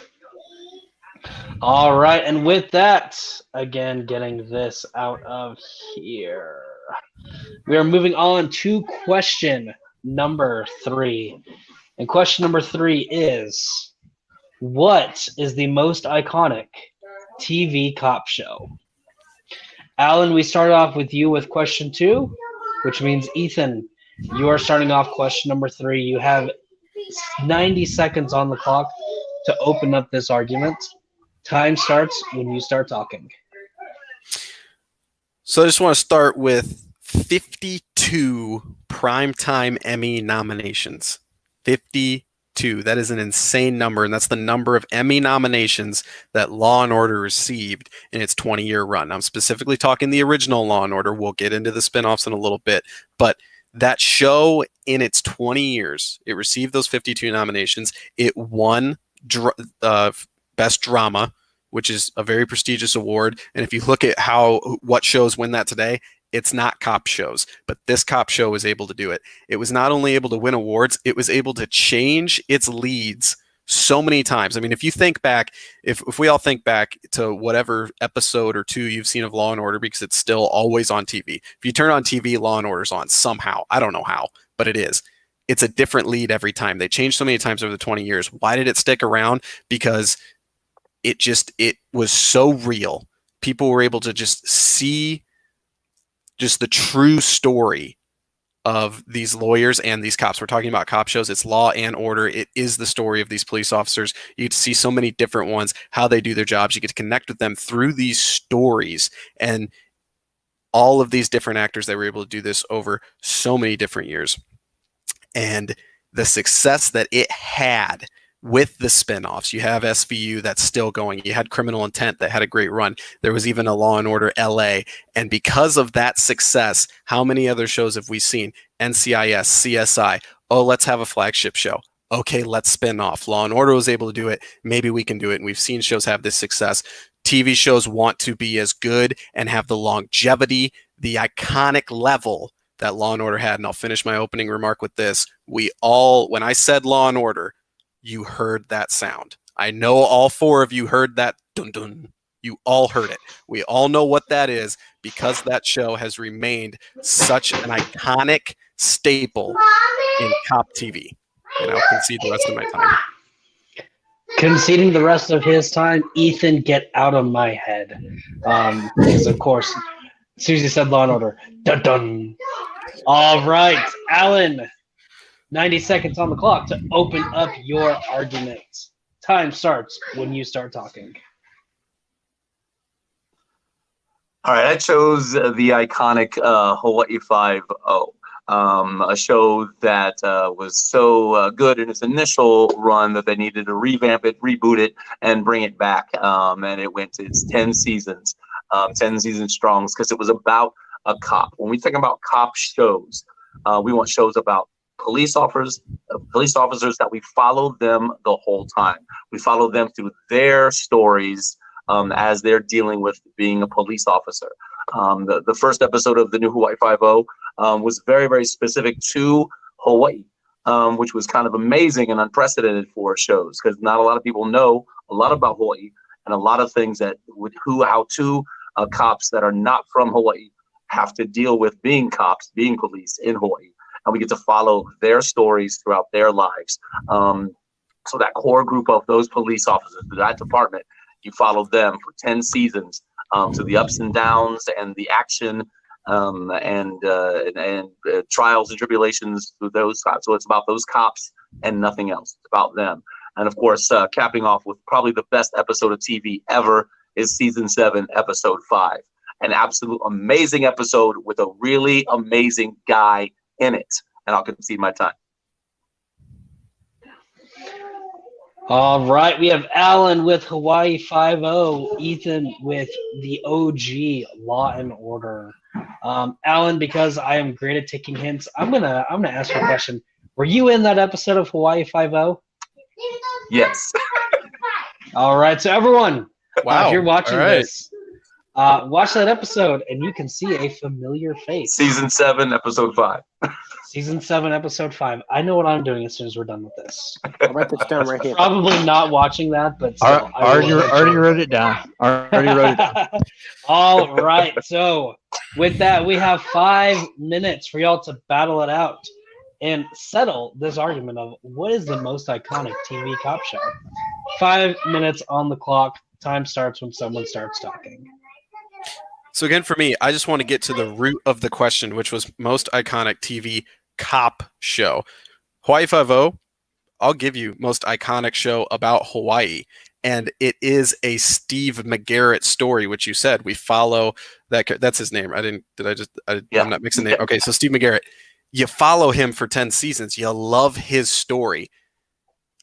All right. And with that, again, getting this out of here, we are moving on to question number 3. And question number 3 is, what is the most iconic TV cop show? Alan, we start off with you with question 2, which means Ethan, you are starting off question number 3. You have 90 seconds on the clock to open up this argument. Time starts when you start talking. So I just want to start with 52 primetime Emmy nominations. 52. That is an insane number, and that's the number of Emmy nominations that Law & Order received in its 20-year run. I'm specifically talking the original Law & Order. We'll get into the spinoffs in a little bit, but that show in its 20 years, it received those 52 nominations. It won Best Drama, which is a very prestigious award. And if you look at what shows win that today, it's not cop shows, but this cop show was able to do it. It was not only able to win awards, it was able to change its leads so many times. I mean, if you think back, if we all think back to whatever episode or 2 you've seen of Law & Order, because it's still always on TV. If you turn on TV, Law & Order's on somehow. I don't know how, but it is. It's a different lead every time. They changed so many times over the 20 years. Why did it stick around? Because it was so real. People were able to just see just the true story of these lawyers and these cops. We're talking about cop shows. It's Law and Order. It is the story of these police officers. You get to see so many different ones, how they do their jobs. You get to connect with them through these stories, and all of these different actors that were able to do this over so many different years. And the success that it had with the spinoffs. You have SVU that's still going. You had Criminal Intent that had a great run. There was even a Law and Order LA. And because of that success, how many other shows have we seen? NCIS, CSI. Oh, let's have a flagship show. Okay, let's spin off. Law and Order was able to do it. Maybe we can do it. And we've seen shows have this success. TV shows want to be as good and have the longevity, the iconic level that Law and Order had. And I'll finish my opening remark with this. When I said Law and Order, you heard that sound. I know all 4 of you heard that dun dun. You all heard it. We all know what that is because that show has remained such an iconic staple in cop TV. And I'll concede the rest of my time. Conceding the rest of his time, Ethan, get out of my head. Because, of course, as soon as you said Law and Order, dun dun. All right, Alan. 90 seconds on the clock to open up your argument. Time starts when you start talking. All right, I chose the iconic Hawaii Five-0, a show that was so good in its initial run that they needed to revamp it, reboot it, and bring it back. And it went to its 10 seasons, 10 seasons strong, because it was about a cop. When we think about cop shows, we want shows about police officers that we follow them the whole time. We follow them through their stories as they're dealing with being a police officer. The first episode of the new Hawaii Five-0 was very, very specific to Hawaii, which was kind of amazing and unprecedented for shows because not a lot of people know a lot about Hawaii and a lot of things that how two cops that are not from Hawaii have to deal with being cops, being police in Hawaii. And we get to follow their stories throughout their lives. So that core group of those police officers, that department, you follow them for 10 seasons to the ups and downs and the action and trials and tribulations through those cops. So it's about those cops and nothing else. It's about them. And of course, capping off with probably the best episode of TV ever is season 7, episode 5. An absolute amazing episode with a really amazing guy in it, and I'll concede my time. All right, we have Alan with Hawaii Five-0, Ethan with the OG Law and Order. Alan, because I am great at taking hints, I'm gonna ask you a question. Were you in that episode of Hawaii Five-0? Yes. All right, so everyone, Wow. if you're watching All right. this, watch that episode, and you can see a familiar face. Season 7, episode 5. Season 7, episode 5. I know what I'm doing as soon as we're done with this. I'll write this down right here. Probably not watching that, but still, Already wrote it down. Already wrote it down. All right, so with that, we have 5 minutes for y'all to battle it out and settle this argument of what is the most iconic TV cop show. 5 minutes on the clock. Time starts when someone starts talking. So again, for me, I just want to get to the root of the question, which was most iconic TV cop show. Hawaii Five-0, I'll give you most iconic show about Hawaii. And it is a Steve McGarrett story, which you said. We follow that's his name. I'm not mixing name. Okay, so Steve McGarrett. You follow him for 10 seasons. You love his story.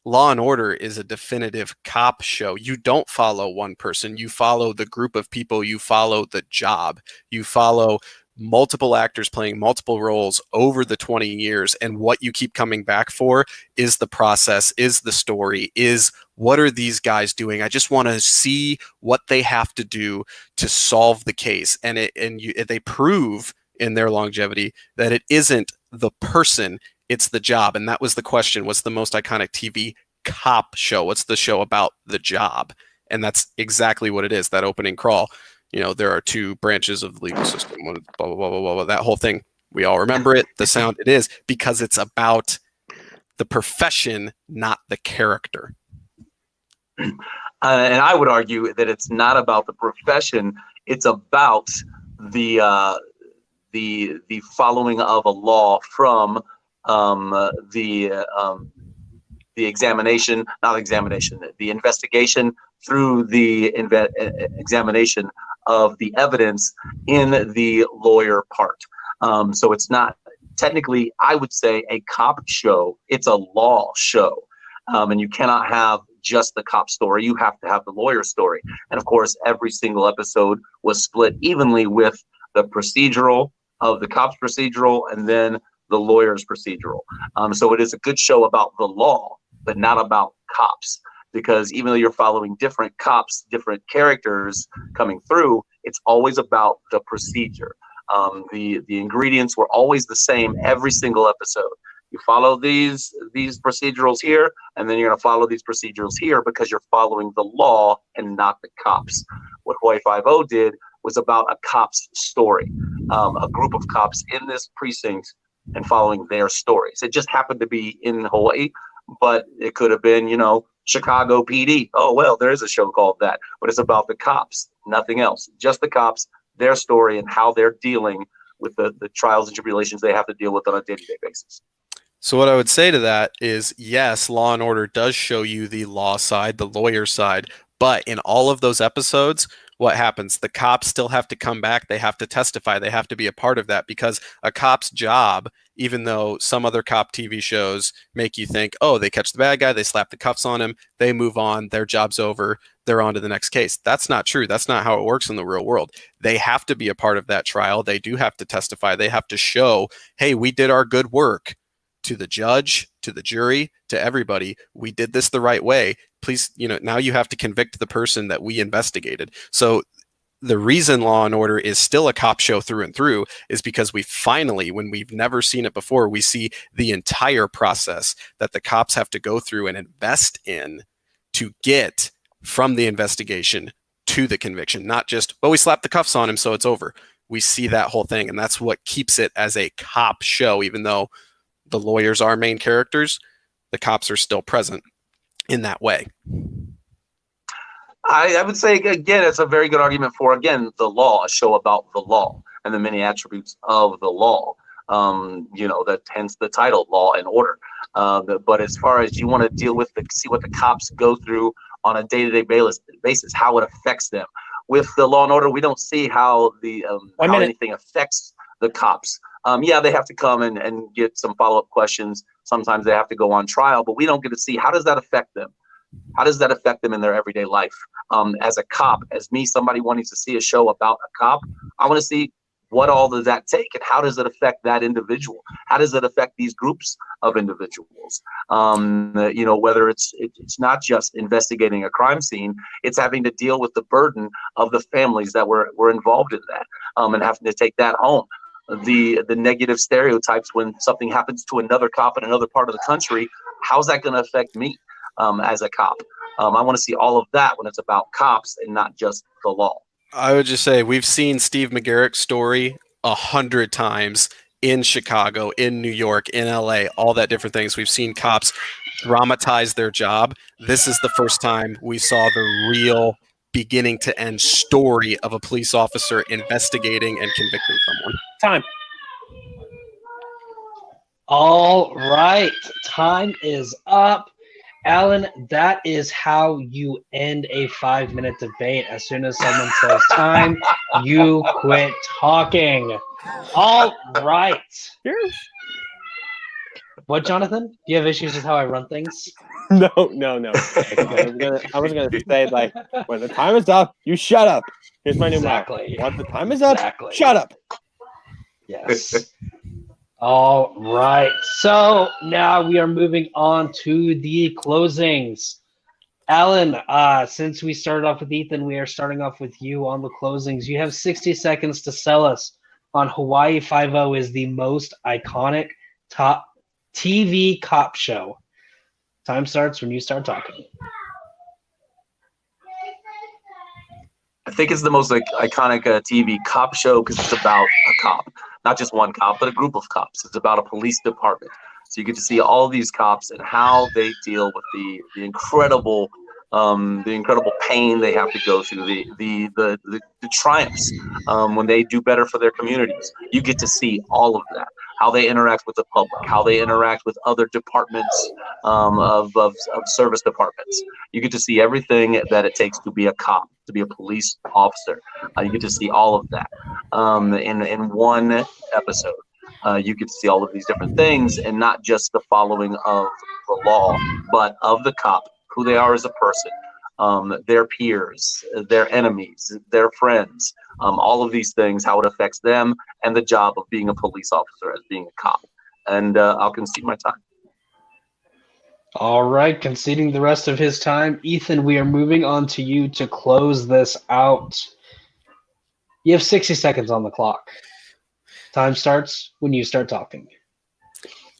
Law and Order is a definitive cop show. You don't follow one person. You follow the group of people. You follow the job. You follow multiple actors playing multiple roles over the 20 years. And what you keep coming back for is the process, is the story, is what are these guys doing? I just want to see what they have to do to solve the case. And they prove in their longevity that it isn't the person, it's the job. And that was the question. What's the most iconic TV cop show? What's the show about the job? And that's exactly what it is, that opening crawl. There are 2 branches of the legal system, blah, blah, blah, blah, blah, that whole thing. We all remember it, the sound it is, because it's about the profession, not the character. And I would argue that it's not about the profession. It's about the following of a law from the examination, not examination, the investigation through the examination of the evidence in the lawyer part. So it's not technically, I would say, a cop show. It's a law show. And you cannot have just the cop story. You have to have the lawyer story. And of course, every single episode was split evenly with the procedural of the cop's procedural and then the lawyer's procedural. So it is a good show about the law, but not about cops. Because even though you're following different cops, different characters coming through, it's always about the procedure. The ingredients were always the same every single episode. You follow these procedurals here, and then you're going to follow these procedurals here because you're following the law and not the cops. What Hawaii Five-0 did was about a cop's story, a group of cops in this precinct and following their stories. It just happened to be in Hawaii, but it could have been, Chicago PD. Oh, well, there is a show called that, but it's about the cops, nothing else. Just the cops, their story, and how they're dealing with the trials and tribulations they have to deal with on a day-to-day basis. So what I would say to that is, yes, Law and Order does show you the law side, the lawyer side, but in all of those episodes, what happens? The cops still have to come back. They have to testify. They have to be a part of that because a cop's job, even though some other cop TV shows make you think, oh, they catch the bad guy, they slap the cuffs on him, they move on, their job's over, they're on to the next case. That's not true. That's not how it works in the real world. They have to be a part of that trial. They do have to testify. They have to show, hey, we did our good work to the judge, to the jury, to everybody. We did this the right way. Please, now you have to convict the person that we investigated. So the reason Law and Order is still a cop show through and through is because we finally, when we've never seen it before, we see the entire process that the cops have to go through and invest in to get from the investigation to the conviction, not just, well, we slapped the cuffs on him, so it's over. We see that whole thing, and that's what keeps it as a cop show, even though the lawyers are main characters, the cops are still present in that way. I would say, again, it's a very good argument for, again, the law, a show about the law and the many attributes of the law. That hence the title, Law and Order. But as far as you want to deal with see what the cops go through on a day-to-day basis, how it affects them. With the Law and Order, we don't see how anything affects the cops. They have to come and get some follow-up questions. Sometimes they have to go on trial, but we don't get to see how does that affect them. How does that affect them in their everyday life? As a cop, as me, somebody wanting to see a show about a cop, I want to see what all does that take, and how does it affect that individual? How does it affect these groups of individuals? Whether it's not just investigating a crime scene, it's having to deal with the burden of the families that were involved in that, and having to take that home. The negative stereotypes when something happens to another cop in another part of the country, how's that going to affect me as a cop? I want to see all of that when it's about cops and not just the law. I would just say we've seen Steve McGarrick's story 100 times in Chicago, in New York, in LA, all that different things. We've seen cops dramatize their job. This is the first time we saw the real beginning to end story of a police officer investigating and convicting someone. Time. All right, time is up. Alan, that is how you end a 5-minute debate. As soon as someone says time, you quit talking. All right. What, Jonathan? Do you have issues with how I run things? No. I was gonna say, like, when the time is up, you shut up. Here's my new motto. Once the time is up, shut up. Yes. All right. So now we are moving on to the closings. Alan, since we started off with Ethan, we are starting off with you on the closings. You have 60 seconds to sell us on Hawaii Five-0 is the most iconic top TV cop show. Time starts when you start talking. I think it's the most iconic TV cop show because it's about a cop. Not just one cop, but a group of cops. It's about a police department. So you get to see all of these cops and how they deal with the incredible pain they have to go through, the triumphs when they do better for their communities. You get to see all of that, how they interact with the public, how they interact with other departments of service departments. You get to see everything that it takes to be a cop, to be a police officer. You get to see all of that in one episode. You get to see all of these different things, and not just the following of the law, but of the cop, who they are as a person, their peers, their enemies, their friends, all of these things, how it affects them, and the job of being a police officer as being a cop. And I'll concede my time. All right, conceding the rest of his time. Ethan, we are moving on to you to close this out. You have 60 seconds on the clock. Time starts when you start talking.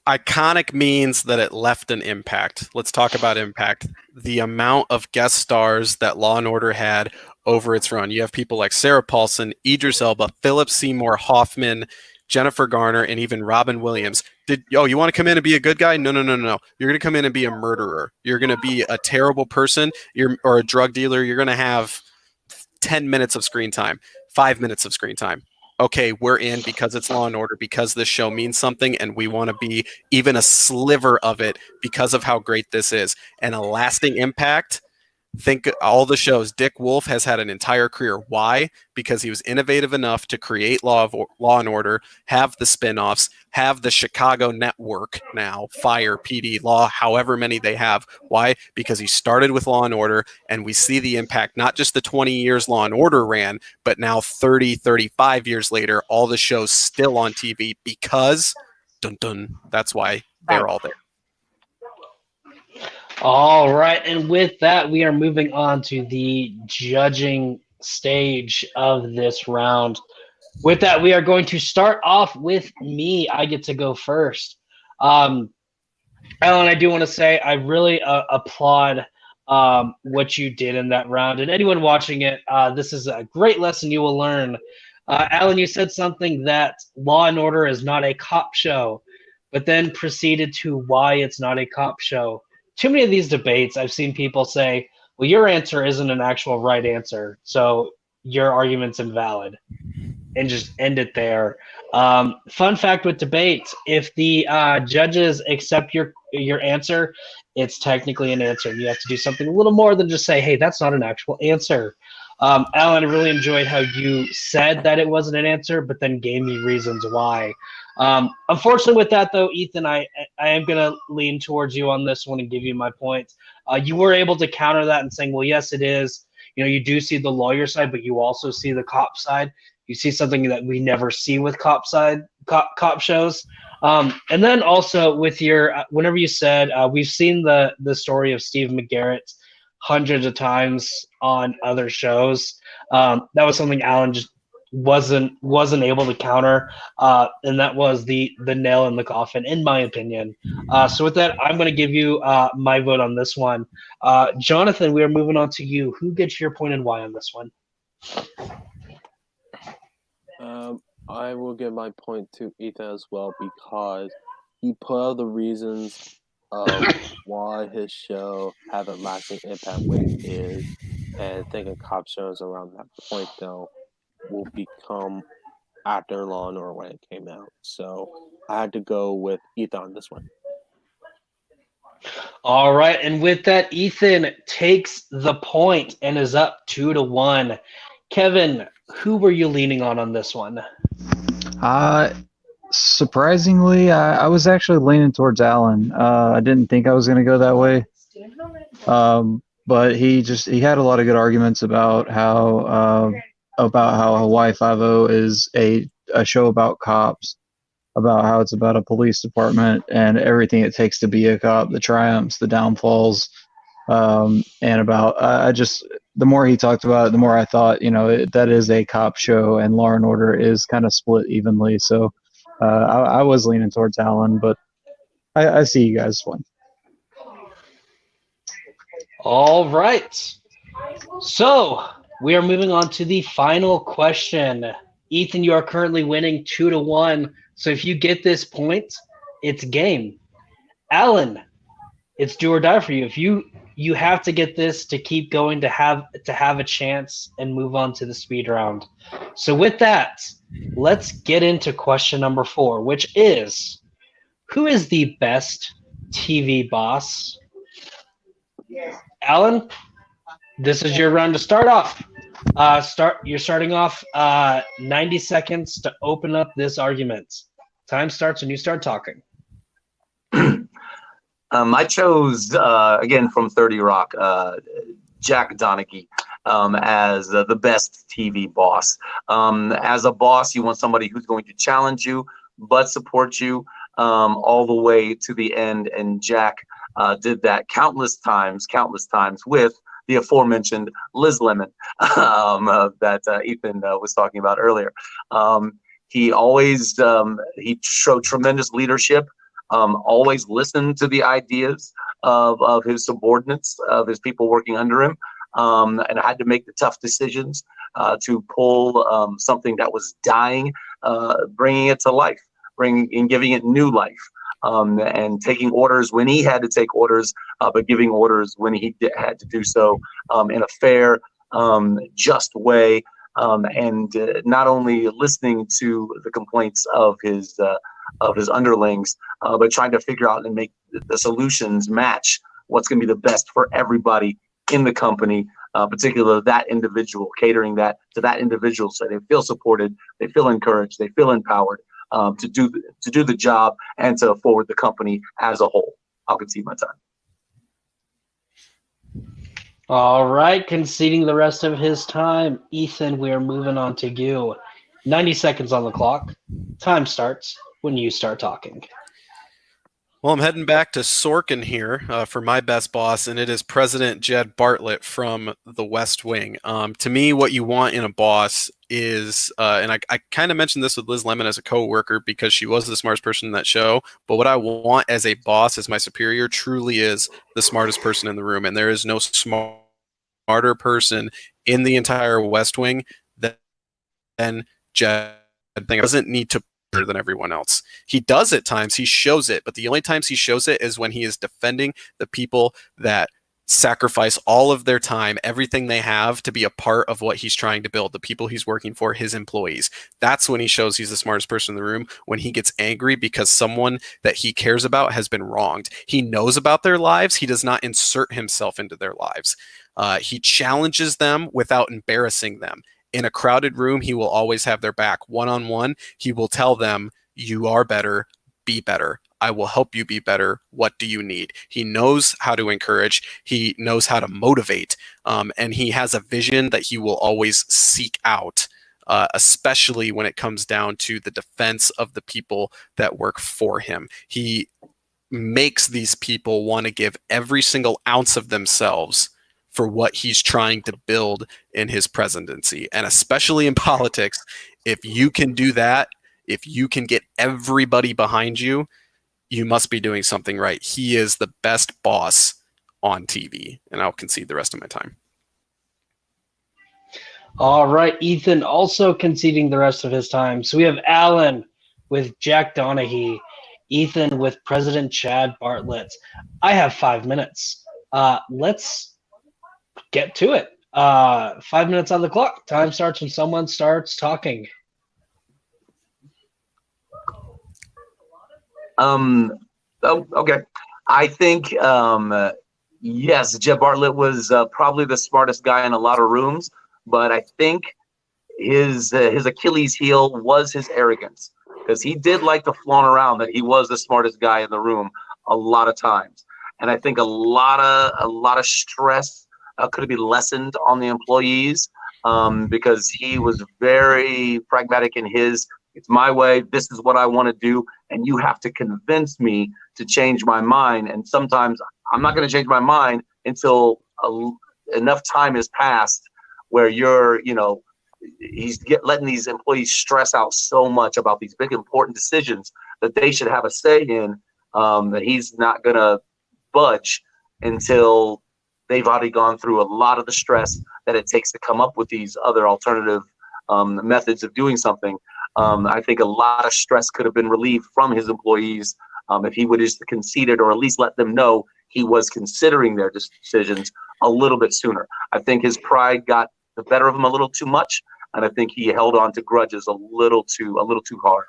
Iconic means that it left an impact. Let's talk about impact. The amount of guest stars that Law & Order had over its run. You have people like Sarah Paulson, Idris Elba, Philip Seymour Hoffman, Jennifer Garner, and even Robin Williams. You want to come in and be a good guy? No. You're going to come in and be a murderer. You're going to be a terrible person or a drug dealer. You're going to have 10 minutes of screen time, 5 minutes of screen time. Okay, we're in because it's Law & Order, because this show means something, and we want to be even a sliver of it because of how great this is. And a lasting impact, think all the shows. Dick Wolf has had an entire career. Why? Because he was innovative enough to create Law & Order, have the spinoffs, have the Chicago network now, Fire, PD, Law, however many they have. Why? Because he started with Law & Order, and we see the impact, not just the 20 years Law & Order ran, but now 30, 35 years later, all the shows still on TV because, that's why they're all there. All right, and with that, we are moving on to the judging stage of this round. With that, we are going to start off with me. I get to go first. Alan, I do want to say I really applaud what you did in that round. And anyone watching it, this is a great lesson you will learn. Alan, you said something that Law & Order is not a cop show, but then proceeded to why it's not a cop show. Too many of these debates, I've seen people say, well, your answer isn't an actual right answer, so your argument's invalid, and just end it there. Fun fact with debates, if the judges accept your answer, it's technically an answer. You have to do something a little more than just say, hey, that's not an actual answer. Alan, I really enjoyed how you said that it wasn't an answer, but then gave me reasons why. Unfortunately with that though, Ethan, I am going to lean towards you on this one and give you my points. You were able to counter that and saying, well, yes, it is. You know, you do see the lawyer side, but you also see the cop side. You see something that we never see with cop shows. And then also with your whenever you said we've seen the story of Steve McGarrett hundreds of times on other shows. That was something Alan just wasn't able to counter, and that was the nail in the coffin, in my opinion. So with that, I'm going to give you my vote on this one. Jonathan, we are moving on to you. Who gets your point and why on this one? I will give my point to Ethan as well because he put out the reasons of why his show had a lasting impact where it is, and thinking cop shows around that point though will become after Law and Order when it came out. So I had to go with Ethan on this one. All right, and with that, Ethan takes the point and is up 2-1. Kevin, who were you leaning on this one? Surprisingly, I was actually leaning towards Alan. I didn't think I was going to go that way. But he had a lot of good arguments about how Hawaii Five-0 is a show about cops, about how it's about a police department and everything it takes to be a cop, the triumphs, the downfalls, and about the more he talked about it, the more I thought, that is a cop show, and Law and Order is kind of split evenly. So I was leaning towards Alan, but I see you guys win. All right. So we are moving on to the final question. Ethan, you are currently winning 2-1. So if you get this point, it's game. Alan, it's do or die for you. If you have to get this to keep going to have a chance and move on to the speed round. So with that, let's get into question number 4, which is, who is the best TV boss? Alan, this is your round to start off. You're starting off 90 seconds to open up this argument. Time starts when you start talking. I chose, again, from 30 Rock, Jack Donaghy as the best TV boss. As a boss, you want somebody who's going to challenge you, but support you all the way to the end. And Jack did that countless times with the aforementioned Liz Lemon that Ethan was talking about earlier. He always he showed tremendous leadership. Always listened to the ideas of his subordinates, of his people working under him, and had to make the tough decisions to pull something that was dying, bringing it to life, giving it new life, and taking orders when he had to take orders, but giving orders when he had to do so in a fair, just way, and not only listening to the complaints of his underlings, but trying to figure out and make the solutions match what's going to be the best for everybody in the company, particularly that individual, catering that to that individual so they feel supported, they feel encouraged, they feel empowered to do the job and to forward the company as a whole. I'll concede my time. All right, conceding the rest of his time. Ethan, we are moving on to you. 90 seconds on the clock. Time starts when you start talking. Well, I'm heading back to Sorkin here for my best boss, and it is President Jed Bartlett from The West Wing. To me, what you want in a boss is, and I kind of mentioned this with Liz Lemon as a co-worker because she was the smartest person in that show, but what I want as a boss, as my superior, truly is the smartest person in the room, and there is no smarter person in the entire West Wing than Jed. Doesn't need to than everyone else. He does at times, he shows it, but the only times he shows it is when he is defending the people that sacrifice all of their time, everything they have to be a part of what he's trying to build, the people he's working for, his employees. That's when he shows he's the smartest person in the room, when he gets angry because someone that he cares about has been wronged. He knows about their lives. He does not insert himself into their lives. He challenges them without embarrassing them. In a crowded room, he will always have their back. One-on-one, he will tell them, you are better, be better. I will help you be better. What do you need? He knows how to encourage. He knows how to motivate. And he has a vision that he will always seek out especially when it comes down to the defense of the people that work for him. He makes these people want to give every single ounce of themselves for what he's trying to build in his presidency. And especially in politics, if you can do that, if you can get everybody behind you, you must be doing something right. He is the best boss on TV, and I'll concede the rest of my time. All right, Ethan also conceding the rest of his time. So we have Alan with Jack Donaghy, Ethan with President Chad Bartlett. I have 5 minutes. Let's get to it. 5 minutes on the clock. Time starts when someone starts talking. Okay. I think, yes, Jeb Bartlett was probably the smartest guy in a lot of rooms, but I think his Achilles heel was his arrogance, because he did like to flaunt around that he was the smartest guy in the room a lot of times. And I think a lot of stress could be lessened on the employees, because he was very pragmatic in his, it's my way, this is what I want to do, and you have to convince me to change my mind. And sometimes I'm not going to change my mind until enough time has passed where he's letting these employees stress out so much about these big important decisions that they should have a say in, that he's not going to budge until they've already gone through a lot of the stress that it takes to come up with these other alternative methods of doing something. I think a lot of stress could have been relieved from his employees if he would have just conceded, or at least let them know he was considering their decisions a little bit sooner. I think his pride got the better of him a little too much, and I think he held on to grudges a little too hard.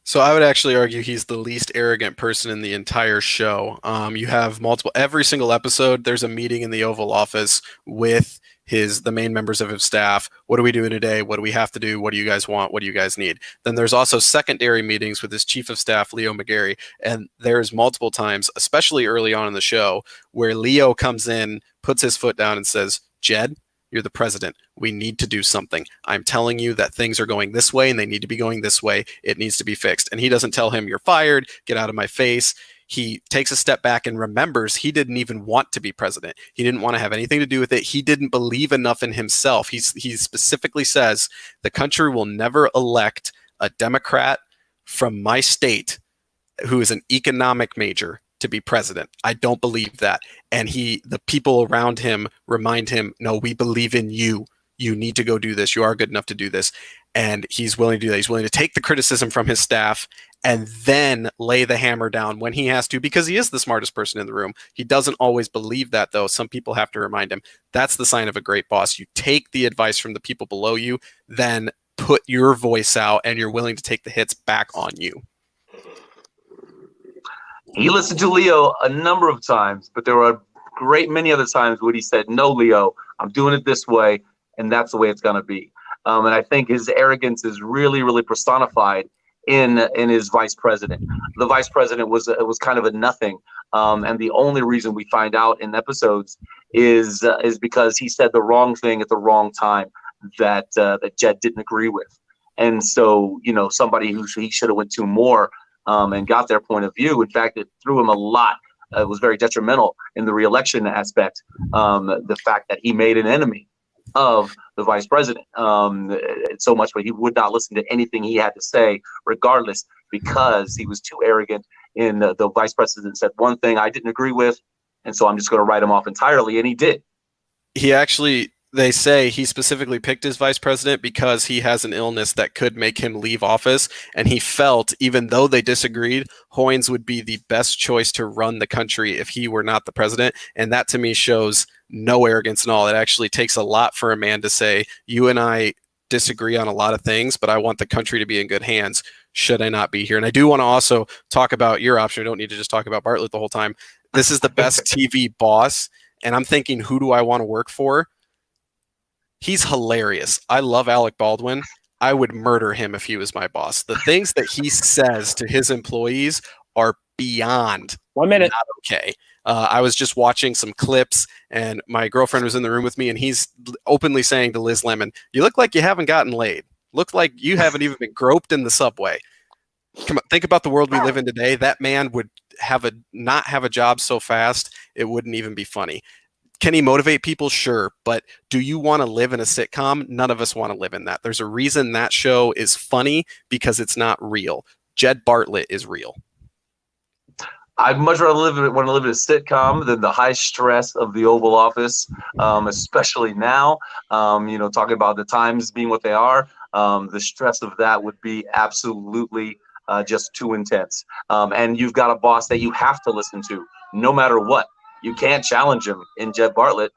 So I would actually argue he's the least arrogant person in the entire show. You have every single episode, there's a meeting in the Oval Office with the main members of his staff. What are we doing today? What do we have to do? What do you guys want? What do you guys need? Then there's also secondary meetings with his chief of staff, Leo McGarry. And there's multiple times, especially early on in the show, where Leo comes in, puts his foot down and says, Jed, you're the president. We need to do something. I'm telling you that things are going this way and they need to be going this way. It needs to be fixed. And he doesn't tell him, you're fired, get out of my face. He takes a step back and remembers he didn't even want to be president. He didn't want to have anything to do with it. He didn't believe enough in himself. He specifically says the country will never elect a Democrat from my state who is an economic major to be president. I don't believe that. And the people around him remind him, no, we believe in you. You need to go do this. You are good enough to do this. And he's willing to do that. He's willing to take the criticism from his staff and then lay the hammer down when he has to, because he is the smartest person in the room. He doesn't always believe that, though. Some people have to remind him. That's the sign of a great boss. You take the advice from the people below you, then put your voice out, and you're willing to take the hits back on you. He listened to Leo a number of times, but there were a great many other times when he said, no, Leo, I'm doing it this way, and that's the way it's going to be. And I think his arrogance is really, really personified in his vice president. The vice president was kind of a nothing, and the only reason we find out in episodes is because he said the wrong thing at the wrong time that Jed didn't agree with, and so somebody who he should have went to more and got their point of view. In fact, it threw him a lot. It was very detrimental in the reelection aspect. The fact that he made an enemy of the vice president so much, but he would not listen to anything he had to say, regardless, because he was too arrogant. And the vice president said one thing I didn't agree with, and so I'm just going to write him off entirely, and he did. They say he specifically picked his vice president because he has an illness that could make him leave office. And he felt, even though they disagreed, Hoynes would be the best choice to run the country if he were not the president. And that to me shows no arrogance at all. It actually takes a lot for a man to say, you and I disagree on a lot of things, but I want the country to be in good hands. Should I not be here? And I do want to also talk about your option. We don't need to just talk about Bartlett the whole time. This is the best TV boss. And I'm thinking, who do I want to work for? He's hilarious. I love Alec Baldwin. I would murder him if he was my boss. The things that he says to his employees are beyond 1 minute. not okay. I was just watching some clips, and my girlfriend was in the room with me, and he's openly saying to Liz Lemon, "You look like you haven't gotten laid. Look like you haven't even been groped in the subway." Come on, think about the world we live in today. That man would not have a job so fast, it wouldn't even be funny. Can he motivate people? Sure. But do you want to live in a sitcom? None of us want to live in that. There's a reason that show is funny, because it's not real. Jed Bartlett is real. I'd much rather want to live in a sitcom than the high stress of the Oval Office, especially now. Talking about the times being what they are, the stress of that would be absolutely just too intense. And you've got a boss that you have to listen to, no matter what. You can't challenge him in Jed Bartlett.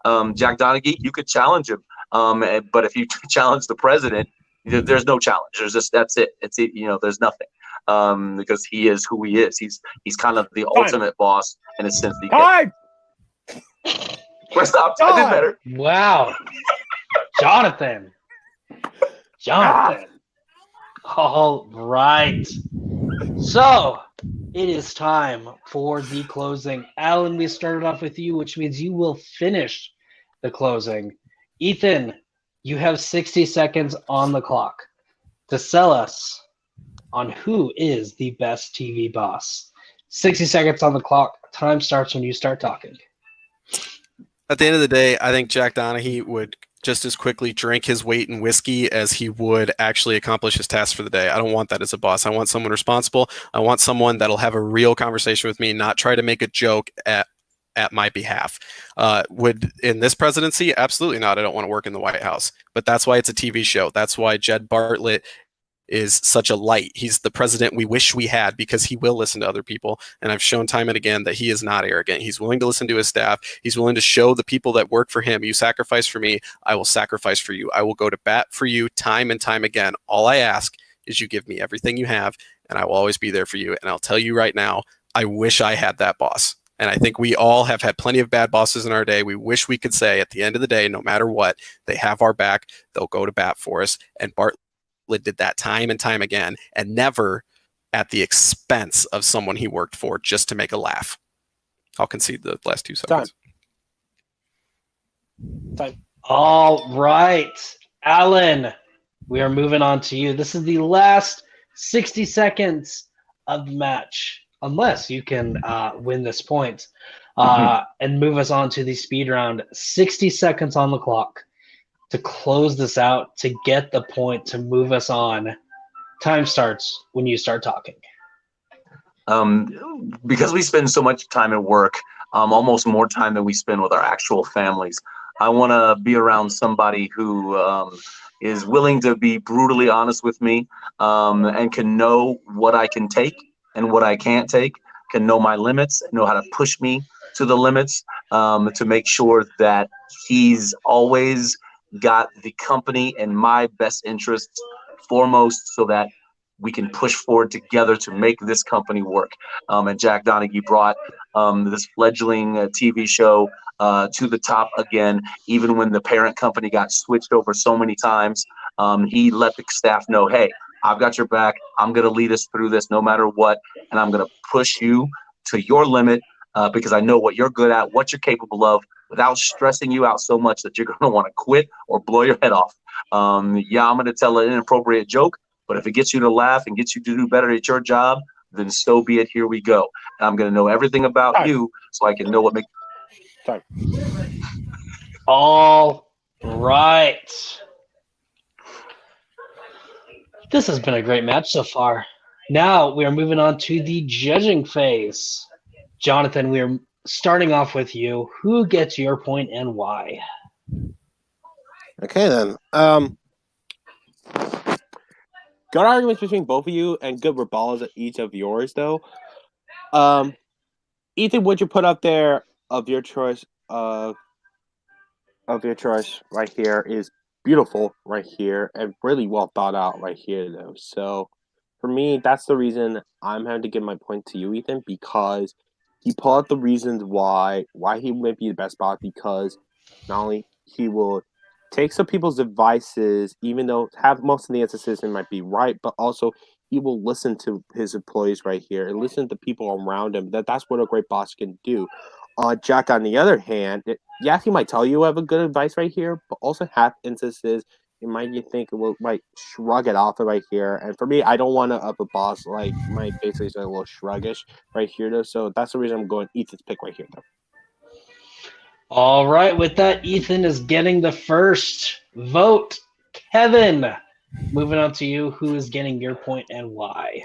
Jack Donaghy, you could challenge him, but if you challenge the president, there's no challenge. That's it. There's nothing. Because he is who he is. He's kind of the ultimate boss in a sense. We're stopped. I did better. Wow. Jonathan. All right. So it is time for the closing. Alan, we started off with you, which means you will finish the closing. Ethan, you have 60 seconds on the clock to sell us on who is the best TV boss. 60 seconds on the clock. Time starts when you start talking. At the end of the day, I think Jack Donaghy would just as quickly drink his weight in whiskey as he would actually accomplish his task for the day. I don't want that as a boss. I want someone responsible. I want someone that'll have a real conversation with me, not try to make a joke at my behalf. Would in this presidency? Absolutely not. I don't want to work in the White House. But that's why it's a TV show. That's why Jed Bartlett is such a light. He's the president we wish we had, because he will listen to other people. And I've shown time and again that he is not arrogant. He's willing to listen to his staff. He's willing to show the people that work for him, you sacrifice for me, I will sacrifice for you. I will go to bat for you time and time again. All I ask is you give me everything you have, and I will always be there for you. And I'll tell you right now, I wish I had that boss. And I think we all have had plenty of bad bosses in our day. We wish we could say at the end of the day, no matter what, they have our back. They'll go to bat for us. And Bartlett did that time and time again, and never at the expense of someone he worked for just to make a laugh. I'll concede the last 2 seconds. Time. All right. Alan, we are moving on to you. This is the last 60 seconds of the match, unless you can win this point and move us on to the speed round. 60 seconds on the clock to close this out, to get the point, to move us on. Time starts when you start talking. Because we spend so much time at work, almost more time than we spend with our actual families, I want to be around somebody who is willing to be brutally honest with me, and can know what I can take and what I can't take, can know my limits, know how to push me to the limits, to make sure that he's always got the company and my best interests foremost, so that we can push forward together to make this company work. And Jack Donaghy brought this fledgling TV show to the top again, even when the parent company got switched over so many times. He let the staff know, hey, I've got your back. I'm going to lead us through this no matter what, and I'm going to push you to your limit, because I know what you're good at, what you're capable of, without stressing you out so much that you're going to want to quit or blow your head off. Yeah, I'm going to tell an inappropriate joke, but if it gets you to laugh and gets you to do better at your job, then so be it. Here we go. And I'm going to know everything about you, so I can know what makes. Sorry. All right. This has been a great match so far. Now we are moving on to the judging phase. Jonathan, we are starting off with you. Who gets your point and why? Okay, then. Good arguments between both of you, and good rebuttals at each of yours, though. Ethan, what you put up there of your choice right here is beautiful right here, and really well thought out right here, though. So for me, that's the reason I'm having to give my point to you, Ethan, because he pulled out the reasons why he might be the best bot, because not only he will take some people's advices, even though have most of the answers might be right, but also he will listen to his employees right here and listen to people around him. That's what a great boss can do. Jack, on the other hand, he might tell you have a good advice right here, but also have instances you might shrug it off right here. And for me, I don't want to up a boss like might basically say a little shruggish right here though. So that's the reason I'm going Ethan's pick right here though. All right, with that, Ethan is getting the first vote. Kevin, moving on to you. Who is getting your point and why?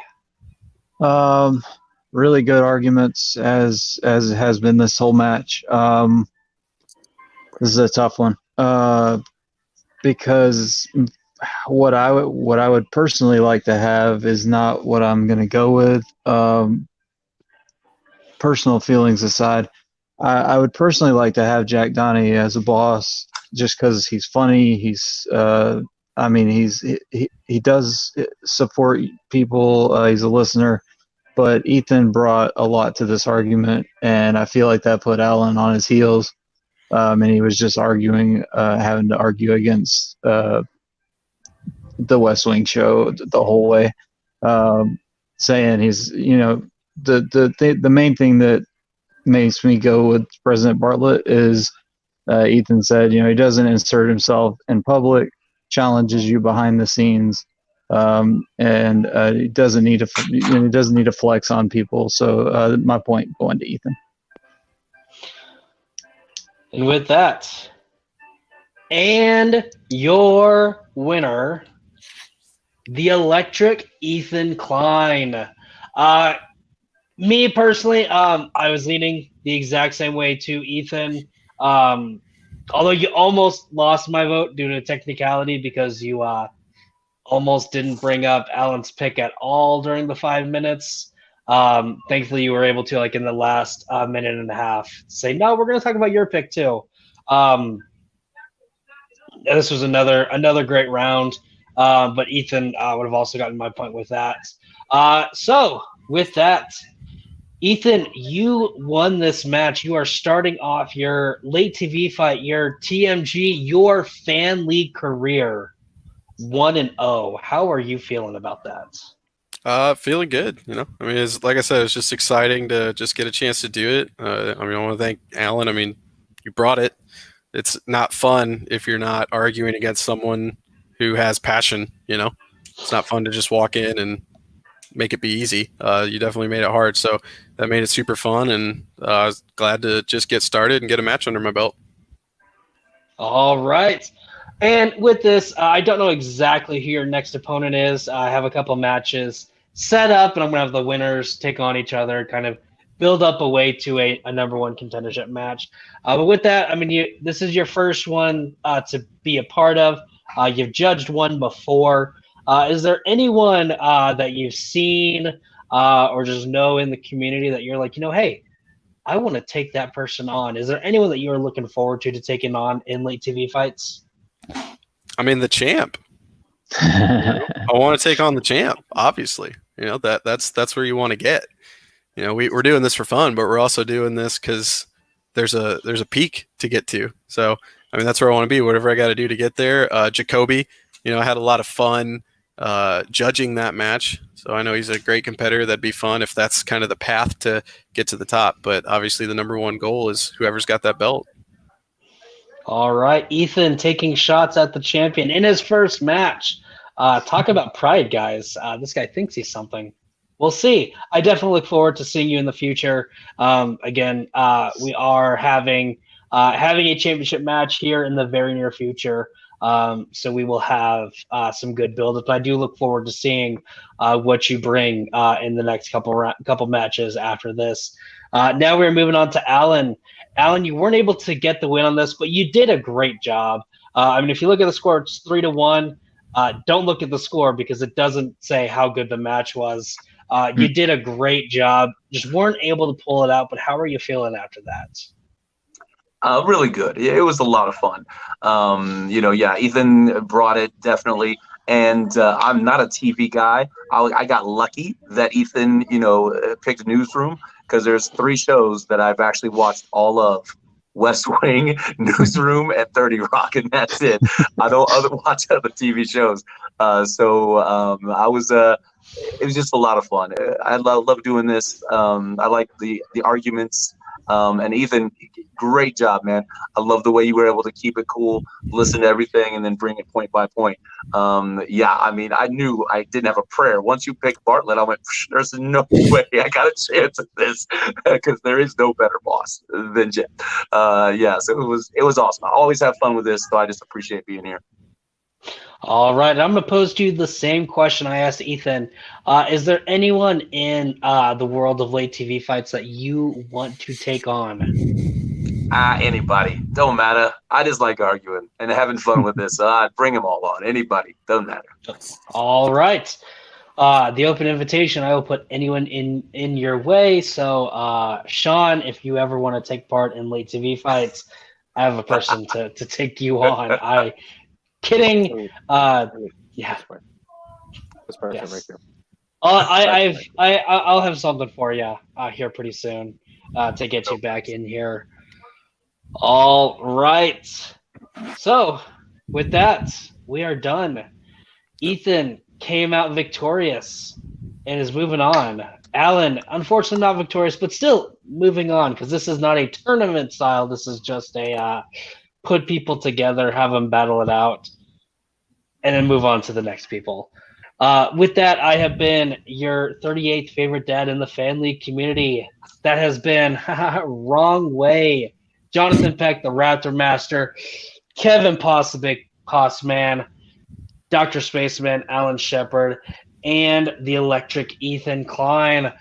Really good arguments as it has been this whole match. This is a tough one because what I would personally like to have is not what I'm going to go with. Personal feelings aside, I would personally like to have Jack Donnie as a boss just because he's funny. He does support people. He's a listener. But Ethan brought a lot to this argument, and I feel like that put Alan on his heels. And he was just having to argue against the West Wing show the whole way, saying he's, the main thing that makes me go with President Bartlett is Ethan said, he doesn't insert himself in public, challenges you behind the scenes. And he doesn't need to flex on people. So my point going to Ethan. And with that, and your winner, the electric Ethan Klein. Me personally, I was leaning the exact same way to Ethan. Although you almost lost my vote due to technicality because you almost didn't bring up Alan's pick at all during the 5 minutes. Thankfully, you were able to, in the last minute and a half, say, no, we're going to talk about your pick too. This was another great round, but Ethan would have also gotten my point with that. So with that, Ethan, you won this match. You are starting off your late TV fight, your TMG, your fan league career 1-0. How are you feeling about that? Feeling good. It's, like I said, it's just exciting to just get a chance to do it. I want to thank Alan. You brought it. It's not fun if you're not arguing against someone who has passion. It's not fun to just walk in and make it be easy. You definitely made it hard. So that made it super fun, and I was glad to just get started and get a match under my belt. All right. And with this, I don't know exactly who your next opponent is. I have a couple matches set up, and I'm going to have the winners take on each other, kind of build up a way to a number one contendership match. But with that, this is your first one to be a part of. You've judged one before. Is there anyone that you've seen or just know in the community that you're like, hey, I want to take that person on? Is there anyone that you're looking forward to taking on in late TV fights? The champ. I want to take on the champ, obviously. That's where you want to get. We're doing this for fun, but we're also doing this because there's a peak to get to. So that's where I want to be. Whatever I got to do to get there. Jacoby, I had a lot of fun judging that match. So I know he's a great competitor. That'd be fun if that's kind of the path to get to the top. But obviously the number one goal is whoever's got that belt. All right, Ethan taking shots at the champion in his first match. Talk about pride, guys. This guy thinks he's something. We'll see. I definitely look forward to seeing you in the future. Again, we are having a championship match here in the very near future. So we will have some good build-up. But I do look forward to seeing what you bring in the next couple matches after this. Now we're moving on to Alan. Alan, you weren't able to get the win on this, but you did a great job. If you look at the score, it's 3-1. Don't look at the score because it doesn't say how good the match was. You did a great job. Just weren't able to pull it out, but how are you feeling after that? Really good. It was a lot of fun. Ethan brought it definitely. And I'm not a TV guy. I got lucky that Ethan, picked Newsroom because there's 3 shows that I've actually watched all of: West Wing, Newsroom, and 30 Rock, and that's it. I don't watch other TV shows. So I was it was just a lot of fun. I love doing this. I like the arguments. And Ethan, great job, man. I love the way you were able to keep it cool, listen to everything, and then bring it point by point. Yeah, I mean, I knew I didn't have a prayer. Once you picked Bartlett, I went, there's no way I got a chance at this because there is no better boss than Jeff. Yeah, so it was awesome. I always have fun with this, so I just appreciate being here. All right, I'm going to pose to you the same question I asked Ethan. Is there anyone in the world of late TV fights that you want to take on? Anybody. Don't matter. I just like arguing and having fun with this. I'd bring them all on. Anybody. Doesn't matter. All right. The open invitation, I will put anyone in your way. So, Sean, if you ever want to take part in late TV fights, I have a person to take you on. Kidding. Yeah. This person Yes. right here. I'll have something for you here pretty soon to get you back in here. All right. So with that, we are done. Ethan came out victorious and is moving on. Alan, unfortunately not victorious, but still moving on because this is not a tournament style. This is just a put people together, have them battle it out, and then move on to the next people. With that, I have been your 38th favorite dad in the family community. That has been Wrong Way. Jonathan Peck, the Raptor Master, Kevin Posovic, Postman, Dr. Spaceman, Alan Shepard, and the electric Ethan Klein.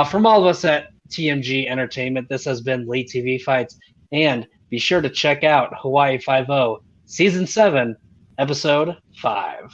From all of us at TMG Entertainment, this has been Late TV Fights. And be sure to check out Hawaii Five-0, Season 7, Episode 5.